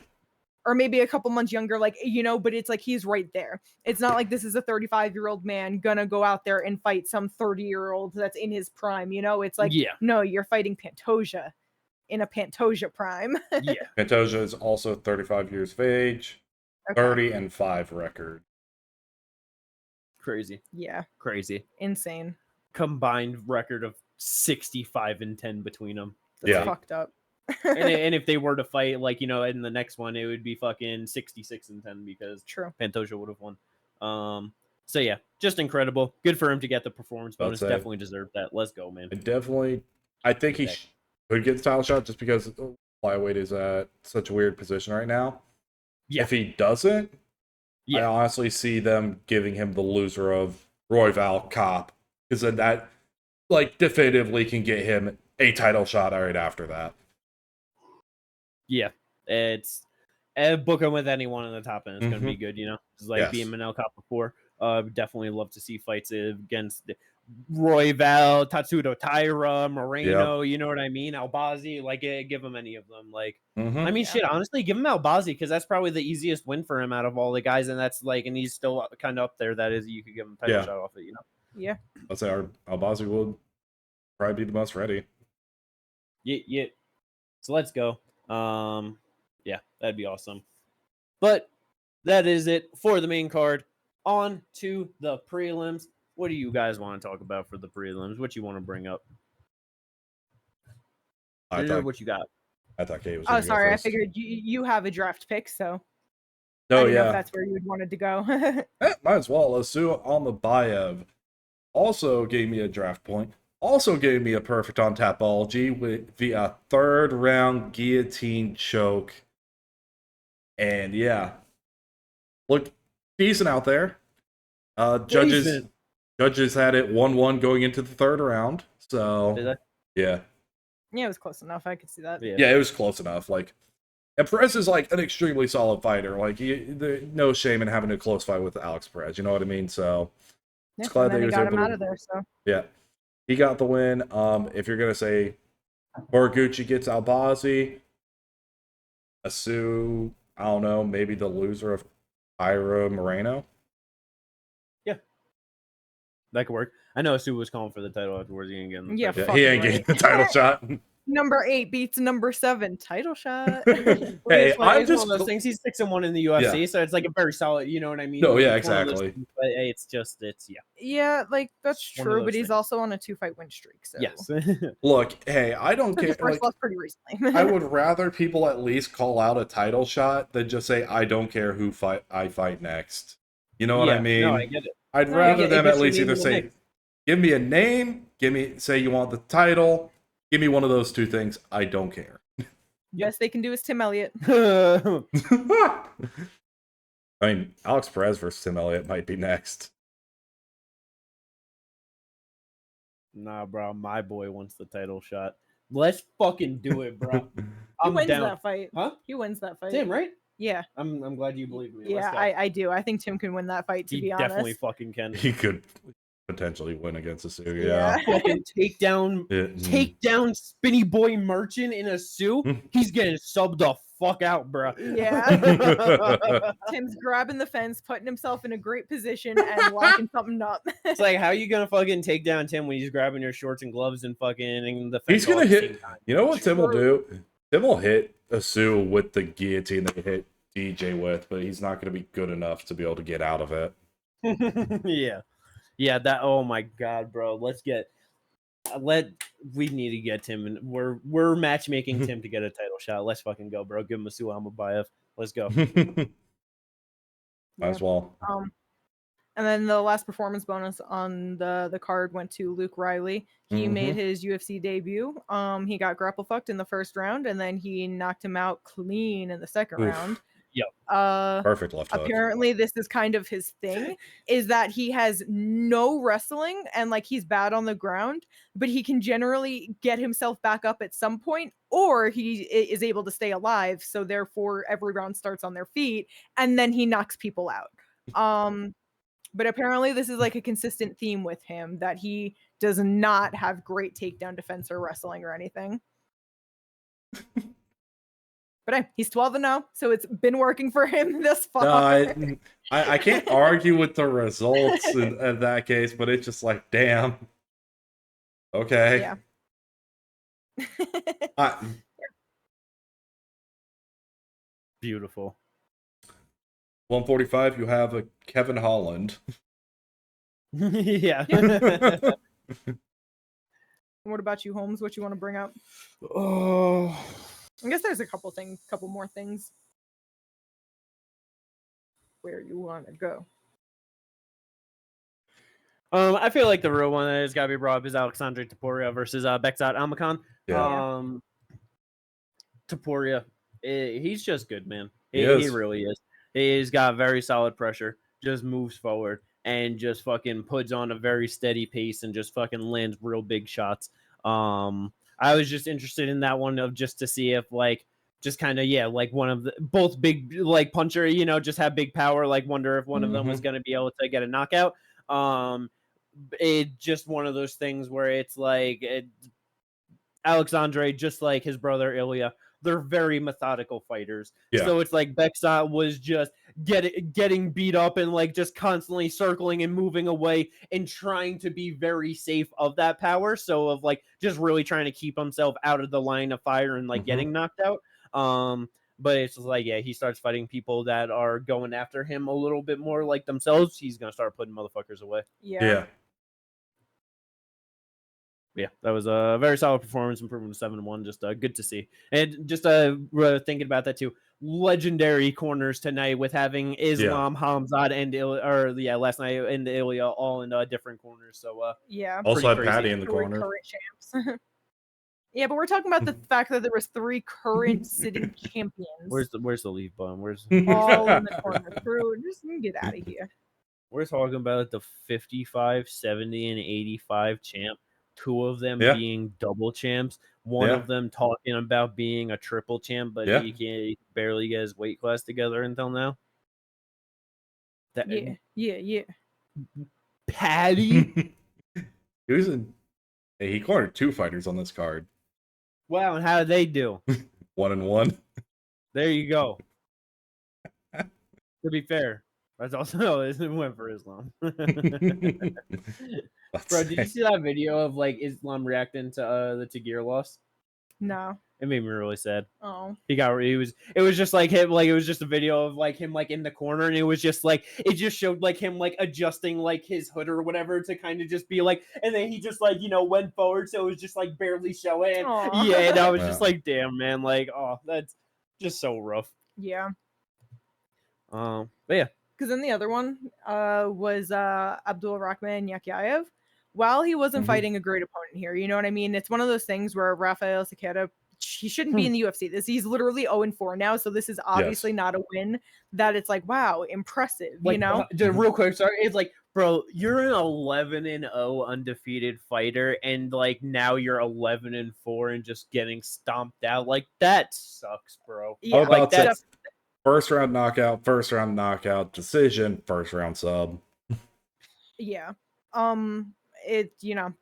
or maybe a couple months younger, like, you know, but it's like he's right there. It's not like this is a 35-year-old man gonna go out there and fight some 30-year-old that's in his prime, you know? It's like, no, you're fighting Pantoja in a Pantoja prime. Pantoja is also 35 years of age, 30-5 record. Crazy. Yeah. Crazy. Insane. Combined record of 65-10 between them. That's fucked up. and if they were to fight, like, you know, in the next one, it would be fucking 66-10 because Pantoja would have won. So yeah, just incredible. Good for him to get the performance bonus. Definitely deserved that. Let's go, man. I think he could get the title shot just because flyweight is at such a weird position right now. If he doesn't, I honestly see them giving him the loser of Royval Kopp, because then that like definitively can get him a title shot right after that. Yeah, it's book him with anyone in the top end. It's going to be good, you know. It's like being Manel Kopp before. Definitely love to see fights against Royval, Tatsudo Taira, Moreno. You know what I mean? Albazi, like give him any of them. Like, I mean, shit. Honestly, give him Albazi because that's probably the easiest win for him out of all the guys, and that's like, and he's still kind of up there. That is, you could give him a title shot off it, you know. Yeah, I'd say Albazi would probably be the most ready. Yeah. So let's go. Yeah, that'd be awesome. But that is it for the main card. On to the prelims. What do you guys want to talk about for the prelims? What you want to bring up? What you got? I thought Kate was. Oh, sorry. I figured you have a draft pick, so. Oh, I didn't know if that's where you wanted to go. Might as well. Asu Almabayev also gave me a draft point. Also gave me a perfect on Tapology via third round guillotine choke. And yeah, looked decent out there. Judges had it 1-1 going into the third round. So yeah, it was close enough. I could see that. Yeah, it was close enough. Like, and Perez is like an extremely solid fighter. Like, no shame in having a close fight with Alex Perez. You know what I mean? So it's glad that he got him out of there. So yeah, he got the win. If you're gonna say Horiguchi gets Albazi, Asu, I don't know, maybe the loser of Ira Moreno. Yeah, that could work. I know Asu was calling for the title afterwards. He ain't getting the title. He ain't getting the title shot. Number 8 beats number 7. Title shot. Hey, I'm just one of those things. He's 6-1 in the UFC, so it's like a very solid. You know what I mean? No, like, yeah, exactly. Things, but hey, it's yeah, like that's true. But he's also on a 2-fight win streak. So yes. Look, hey, I don't care. First loss pretty recently. I would rather people at least call out a title shot than just say I don't care who I fight next. You know what I mean? No, I get it. I'd rather them at least either say, give me a name, say you want the title. Give me one of those two things. I don't care. Best they can do is Tim Elliott. I mean, Alex Perez versus Tim Elliott might be next. Nah, bro. My boy wants the title shot. Let's fucking do it, bro. He wins that fight. Huh? He wins that fight. Tim, right? Yeah. I'm glad you believe me. Yeah, I do. I think Tim can win that fight, to be honest. Definitely fucking can. He could potentially win against Asu. Yeah. Fucking take down Spinny Boy Merchant in a suit. He's getting subbed the fuck out, bro. Yeah. Tim's grabbing the fence, putting himself in a great position, and locking something up. It's like, how are you gonna fucking take down Tim when he's grabbing your shorts and gloves and fucking the fence? He's gonna all at the hit. same time? You know what Tim will do? Tim will hit Asu with the guillotine that he hit DJ with, but he's not gonna be good enough to be able to get out of it. Yeah. That. Oh my god, bro. We need to get Tim, and we're matchmaking Tim to get a title shot. Let's fucking go, bro. Give him Asu Almabayev. Let's go. Might as well. And then the last performance bonus on the card went to Luke Riley. He made his UFC debut. He got grapple fucked in the first round, and then he knocked him out clean in the second round. Yep. Perfect left hook. Apparently, this is kind of his thing, is that he has no wrestling and like he's bad on the ground, but he can generally get himself back up at some point, or he is able to stay alive. So therefore, every round starts on their feet, and then he knocks people out. But apparently this is like a consistent theme with him, that he does not have great takedown defense or wrestling or anything. But hey, he's 12-0, so it's been working for him this far. No, I can't argue with the results in that case, but it's just like, damn. Okay. Yeah. Beautiful. 145, you have a Kevin Holland. Yeah. What about you, Holmes? What you want to bring up? Oh. I guess there's a couple more things. Where you want to go? I feel like the real one that has got to be brought up is Aleksandre Topuria versus Bekzat Almakhan. Yeah. Topuria, he's just good, man. He really is. He's got very solid pressure, just moves forward and just fucking puts on a very steady pace and just fucking lands real big shots. I was just interested in that one of just to see if like just kind of like one of the both big like puncher, just have big power. Like wonder if one of them was going to be able to get a knockout. It just one of those things where it's like Aleksandre, just like his brother Ilia, they're very methodical fighters. Yeah. So it's like Bekzat was just getting beat up and like just constantly circling and moving away and trying to be very safe of that power. So of like just really trying to keep himself out of the line of fire and like getting knocked out. But it's like, he starts fighting people that are going after him a little bit more like themselves. He's going to start putting motherfuckers away. Yeah. Yeah, that was a very solid performance, improvement to 7-1. Just good to see. And just thinking about that too, legendary corners tonight with having Islam, Hamzat, and last night and Ilia all in different corners. So also had crazy. Patty in the corner. Current champs. Yeah, but we're talking about the fact that there was 3 current sitting champions. Where's the leave button? Where's all in the corner? Just get out of here. We're talking about the 55, 70, and 85 champ. 2 of them being double champs, one of them talking about being a triple champ, but he can't barely get his weight class together until now. Yeah. Patty. He cornered 2 fighters on this card. Wow, and how did they do? 1-1. There you go. To be fair, that's also it went for Islam. Bro, did you see that video of like Islam reacting to the Tagir loss? No. It made me really sad. Oh. It was just like him, like it was just a video of like him like in the corner, and it was just like it just showed like him like adjusting like his hood or whatever to kind of just be like, and then he just like went forward, so it was just like barely showing. Aww. Yeah, and I was just like, damn man, like that's just so rough. Yeah. But yeah. Because then the other one was Abdulrakhman Yakyaev. While he wasn't fighting a great opponent here, you know what I mean? It's one of those things where Rafael Sequeira, he shouldn't be in the UFC. He's literally 0-4 now, so this is obviously not a win that it's like, wow, impressive, like, just real quick, sorry. It's like, bro, you're an 11-0 undefeated fighter, and like now you're 11-4 and just getting stomped out. Like that sucks, bro. Yeah, like that's First round knockout, decision, first round sub. Yeah. It,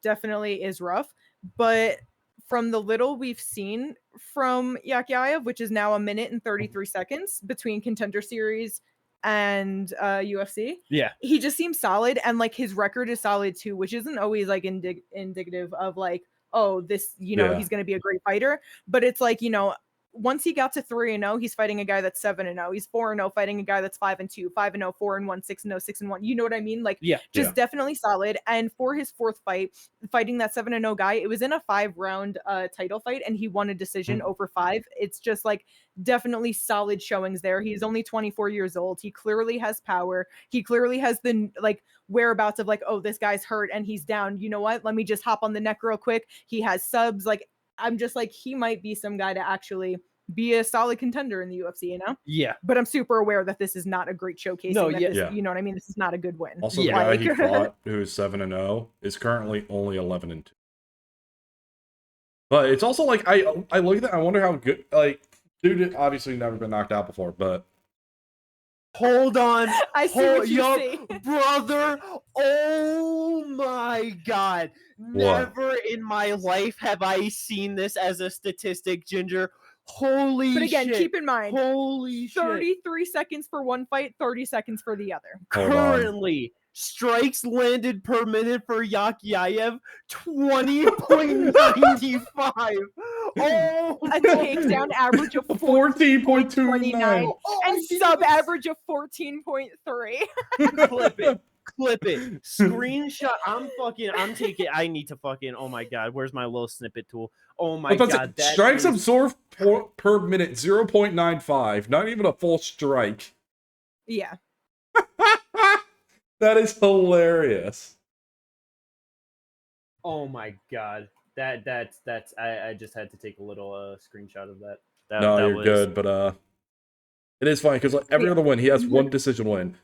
definitely is rough, but from the little we've seen from Yakyaev, which is now 1 minute and 33 seconds between Contender Series and UFC, Yeah. he just seems solid, and like his record is solid too, which isn't always like indicative of like, oh, this, Yeah. he's going to be a great fighter, but it's like, once he got to 3-0, he's fighting a guy that's 7-0. He's 4-0, fighting a guy that's 5-2, 5-0, 4-1, 6-0, 6-1. You know what I mean? Like, just definitely solid. And for his fourth fight, fighting that 7-0 guy, it was in a 5-round title fight, and he won a decision over 5. It's just like definitely solid showings there. He's only 24 years old. He clearly has power. He clearly has the like whereabouts of like, oh, this guy's hurt and he's down. You know what? Let me just hop on the neck real quick. He has subs. Like, I'm just like, he might be some guy to actually be a solid contender in the UFC, Yeah. But I'm super aware that this is not a great showcasing. No, you know what I mean? This is not a good win. Also, the guy he fought, who is 7-0, is currently only 11-2. But it's also like, I look at that, I wonder how good, like, dude obviously never been knocked out before, but hold on. I see what you see. Brother. Oh my God. Never in my life have I seen this as a statistic, Ginger. Holy shit. But again, keep in mind, holy 33 seconds for one fight, 30 seconons for the other. Currently, strikes landed per minute for Yakyaev, 20.95. Oh, a takedown average of 14.29 and sub average of 14.3. Clip it. Screenshot. I need to fucking, oh my God, where's my little snippet tool? Oh my God. Strikes absorbed per minute, 0.95. Not even a full strike. Yeah. That is hilarious. Oh my God. That's I just had to take a little screenshot of that. You're good, but it is funny because like every other win, he has one decision win.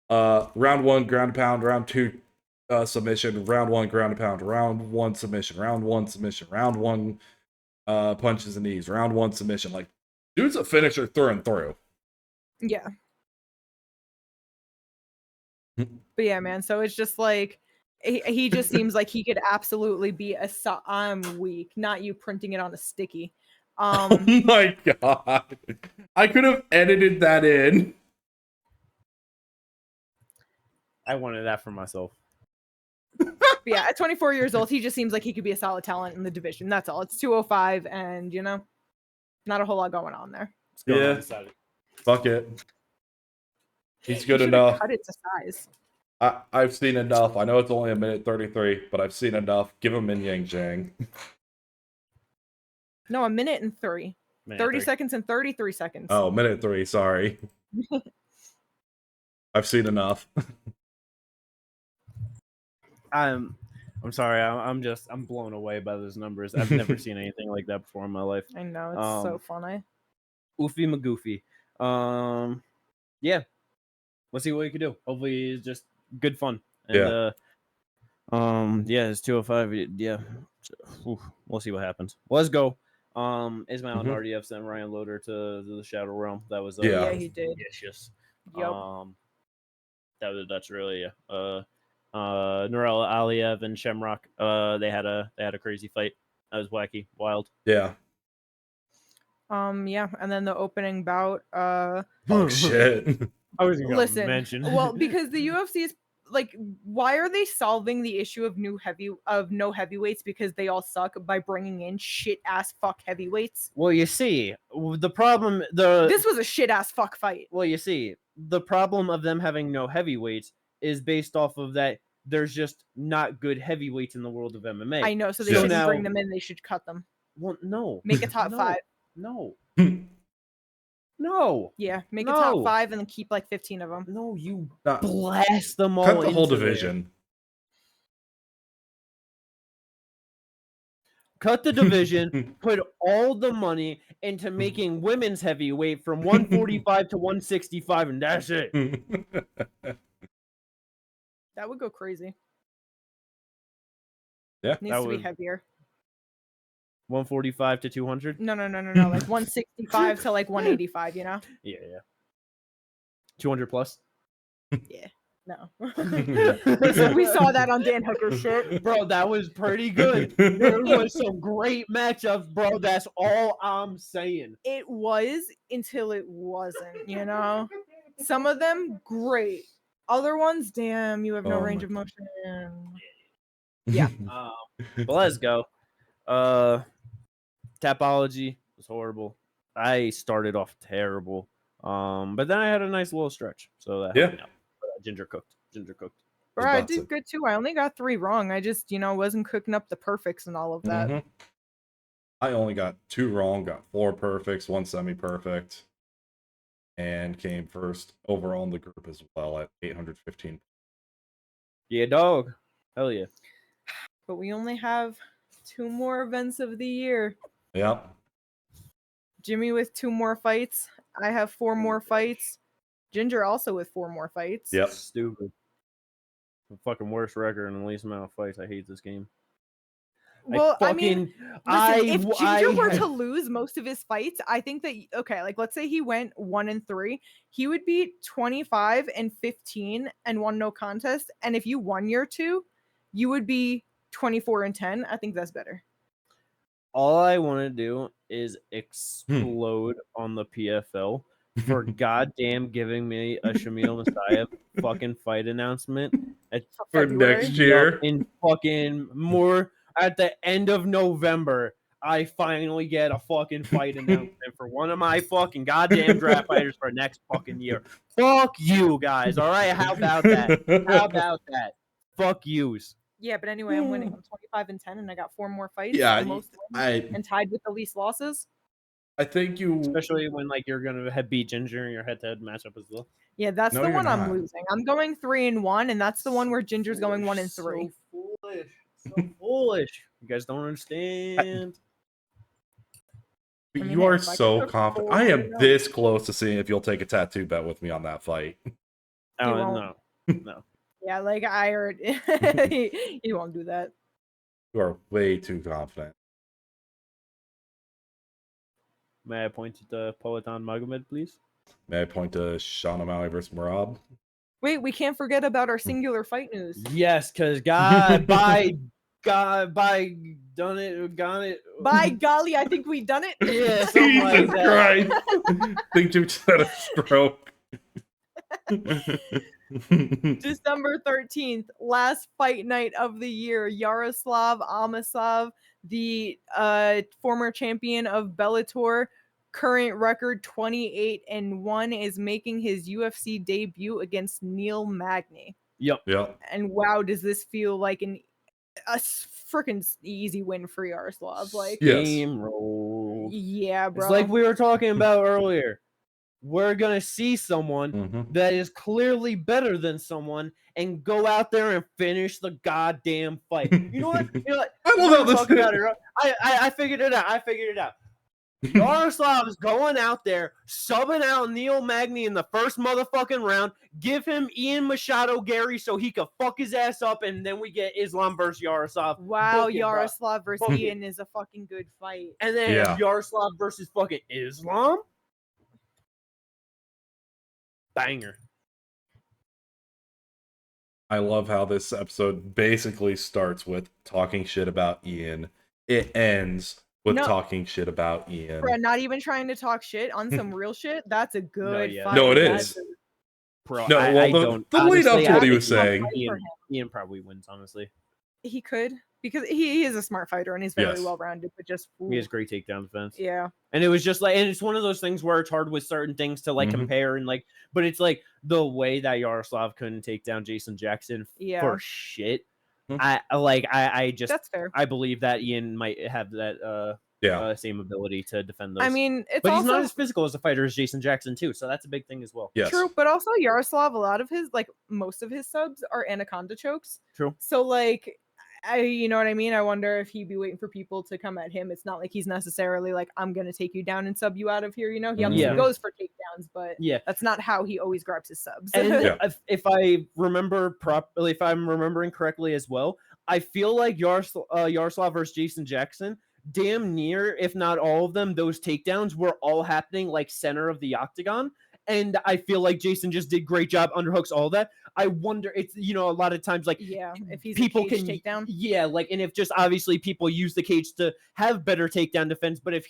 Round 1 ground and pound, round 2 submission, round 1 ground and pound, round 1 submission, round 1 submission, round 1 punches and knees, round 1 submission. Like, dude's a finisher through and through. Yeah. But yeah, man, so it's just like he just seems like he could absolutely be I'm weak, not you printing it on a sticky. Oh my God. I could have edited that in. I wanted that for myself. But yeah, at 24 years old, he just seems like he could be a solid talent in the division. That's all. It's 205, and not a whole lot going on there. Yeah. Fuck it. He's good enough. Cut it to size. I've seen enough. I know it's only 1:33, but I've seen enough. Give him Min Yang Zhang. No, 1 minute and 3. 30 seconds and 33 seconds. Oh, 1:03. Sorry. I've seen enough. I'm sorry. I'm blown away by those numbers. I've never seen anything like that before in my life. I know, it's so funny. Oofy Magoofy. Yeah. Let's see what we can do. Hopefully it's just good fun. And, yeah, it's 205. Yeah. We'll see what happens. Let's go. Ismail Nardiev sent Ryan Loder to the Shadow Realm. That was yeah, he did. Delicious. Yep. That's really Nurel Aliev and Shamrock. They had a crazy fight. That was wacky, wild. Yeah. Yeah, and then the opening bout. Oh shit. I was gonna mention. Well, because the UFC is like, why are they solving the issue of no heavyweights because they all suck by bringing in shit ass fuck heavyweights? Well, you see, the problem. This was a shit ass fuck fight. Well, you see, the problem of them having no heavyweights is based off of that. There's just not good heavyweights in the world of MMA. I know, so they shouldn't bring them in. They should cut them. Well, no. Make a top 5. No. No. Yeah, make a top 5 and then keep like 15 of them. No, you blast them all. Cut the whole division. Cut the division. Put all the money into making women's heavyweight from 145 to 165, and that's it. That would go crazy. Yeah, needs to be heavier. 145 to 200. No. Like 165 to like 185. Yeah. 200 plus. Yeah. No. we saw that on Dan Hooker's shit. Bro, that was pretty good. There was some great matchups, bro. That's all I'm saying. It was until it wasn't, you know? Some of them, great. Other ones, damn, you have no range of motion. Yeah. But let's go. Tapology was horrible. I started off terrible. But then I had a nice little stretch. So that helped me out. Ginger cooked. Bro, I did good too. I only got 3 wrong. I just, wasn't cooking up the perfects and all of that. I only got 2 wrong, got 4 perfects, 1 semi-perfect, and came first overall in the group as well at 815. Yeah, dog. Hell yeah. But we only have 2 more events of the year. Yep. Jimmy with 2 more fights. I have 4 more fights. Ginger also with 4 more fights. Yep. Stupid. The fucking worst record and the least amount of fights. I hate this game. Well, listen, if Ginger were to lose most of his fights, I think that, let's say he went 1-3, he would be 25-15 and won no contest. And if you won your 2, you would be 24-10. I think that's better. All I want to do is explode on the PFL for goddamn giving me a Shamil Gaziev fucking fight announcement for next year. In fucking more at the end of November, I finally get a fucking fight announcement for one of my fucking goddamn draft fighters for next fucking year. Fuck you guys, all right? How about that? Fuck yous. Yeah, but anyway, I'm winning. I'm 25-10, and I got 4 more fights. Yeah, and tied with the least losses. I think especially when you're gonna beat Ginger in your head-to-head matchup as well. Yeah, that's the one I'm losing. I'm going 3-1, and that's the one where Ginger's going 1-3. So foolish. You guys don't understand. You are so confident. I am this close to seeing if you'll take a tattoo bet with me on that fight. Oh no. Yeah, I heard he won't do that. You are way too confident. May I point to Poetan Magomed, please? May I point to Sean O'Malley versus Marab? Wait, we can't forget about our singular fight news. Yes, because by done it, got it. By golly, I think we done it. Yeah, Jesus Christ. I think you just had a stroke. December 13th, last fight night of the year. Yaroslav Amosov, the former champion of Bellator, current record 28-1, is making his UFC debut against Niel Magny. Yep. And wow, does this feel like a freaking easy win for Yaroslav? Game roll. Yeah, bro. It's like we were talking about earlier. We're going to see someone that is clearly better than someone and go out there and finish the goddamn fight. You know what? I love how this I figured it out. Yaroslav is going out there, subbing out Niel Magny in the first motherfucking round, give him Ian Machado Garry so he could fuck his ass up, and then we get Islam versus Yaroslav. Wow, Yaroslav versus Ian is a fucking good fight. And then Yaroslav versus fucking Islam? Banger. I love how this episode basically starts with talking shit about Ian. It ends with talking shit about Ian. Bro, not even trying to talk shit on some real shit. That's a good fight. No, it is. Bro, no, the lead up to what he was saying. Ian probably wins, honestly. He could, because he is a smart fighter and he's very well-rounded, but just... He has great takedown defense. Yeah. And it was just and it's one of those things where it's hard with certain things to compare and but it's the way that Yaroslav couldn't take down Jason Jackson for shit. I just... That's fair. I believe that Ian might have that same ability to defend those. I mean, but he's not as physical as a fighter as Jason Jackson too, so that's a big thing as well. Yes. True, but also Yaroslav, a lot of his most of his subs are anaconda chokes. True. So you know what I mean? I wonder if he'd be waiting for people to come at him. It's not like he's necessarily I'm going to take you down and sub you out of here, He obviously goes for takedowns, but that's not how he always grabs his subs. And if I remember properly, if I'm remembering correctly as well, I feel like Yaroslav versus Jason Jackson, damn near, if not all of them, those takedowns were all happening center of the octagon. and I feel like Jason just did great job, underhooks, all that. I wonder, it's, you know, a lot of times, like, Yeah, if he's people a cage can takedown. yeah, like, and if just obviously people use the cage to have better takedown defense, but if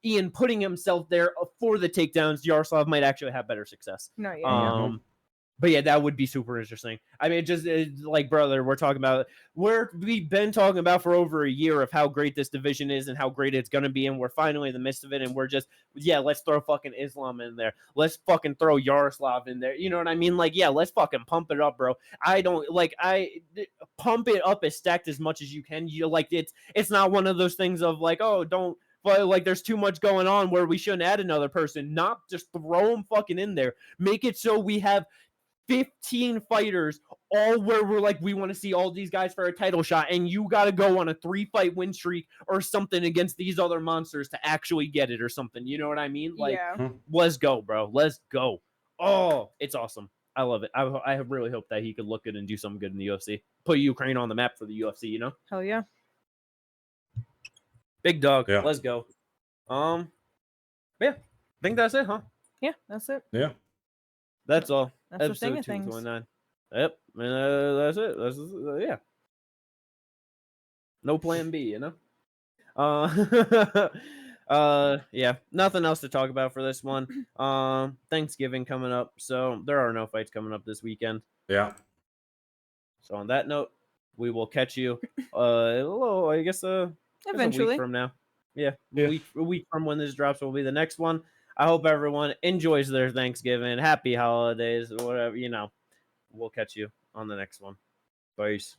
Ian putting himself there for the takedowns, Yaroslav might actually have better success. No, yeah. But yeah, that would be super interesting. I mean, like, brother, we've been talking about for over a year of how great this division is and how great it's gonna be, and we're finally in the midst of it, and we're just, yeah, let's throw fucking Islam in there. Let's fucking throw Yaroslav in there. You know what I mean? Like, yeah, let's fucking pump it up, bro. Pump it up as stacked as much as you can. You like, it's not one of those things of like, oh, don't. But like, there's too much going on where we shouldn't add another person. Not just throw them fucking in there. Make it so we have 15 fighters, all where we're like, we want to see all these guys for a title shot, and you got to go on a 3-fight win streak or something against these other monsters to actually get it or something. You know what I mean? Like, Yeah. let's go, bro. Let's go. Oh, it's awesome. I love it. I really hope that he could look good and do something good in the UFC. Put Ukraine on the map for the UFC, you know? Hell yeah. Big dog. Yeah. Let's go. Yeah. I think that's it, huh? Yeah, that's it. Yeah. That's all. That's the thing Episode of things. 229. Yep. And that's it. That's yeah. No plan B, you know? Yeah. Nothing else to talk about for this one. Thanksgiving coming up, so there are no fights coming up this weekend. Yeah. So on that note, we will catch you I guess a Eventually. week from now. Yeah. Yeah. A week from when this drops will be the next one. I hope everyone enjoys their Thanksgiving. Happy holidays, whatever, you know. We'll catch you on the next one. Peace.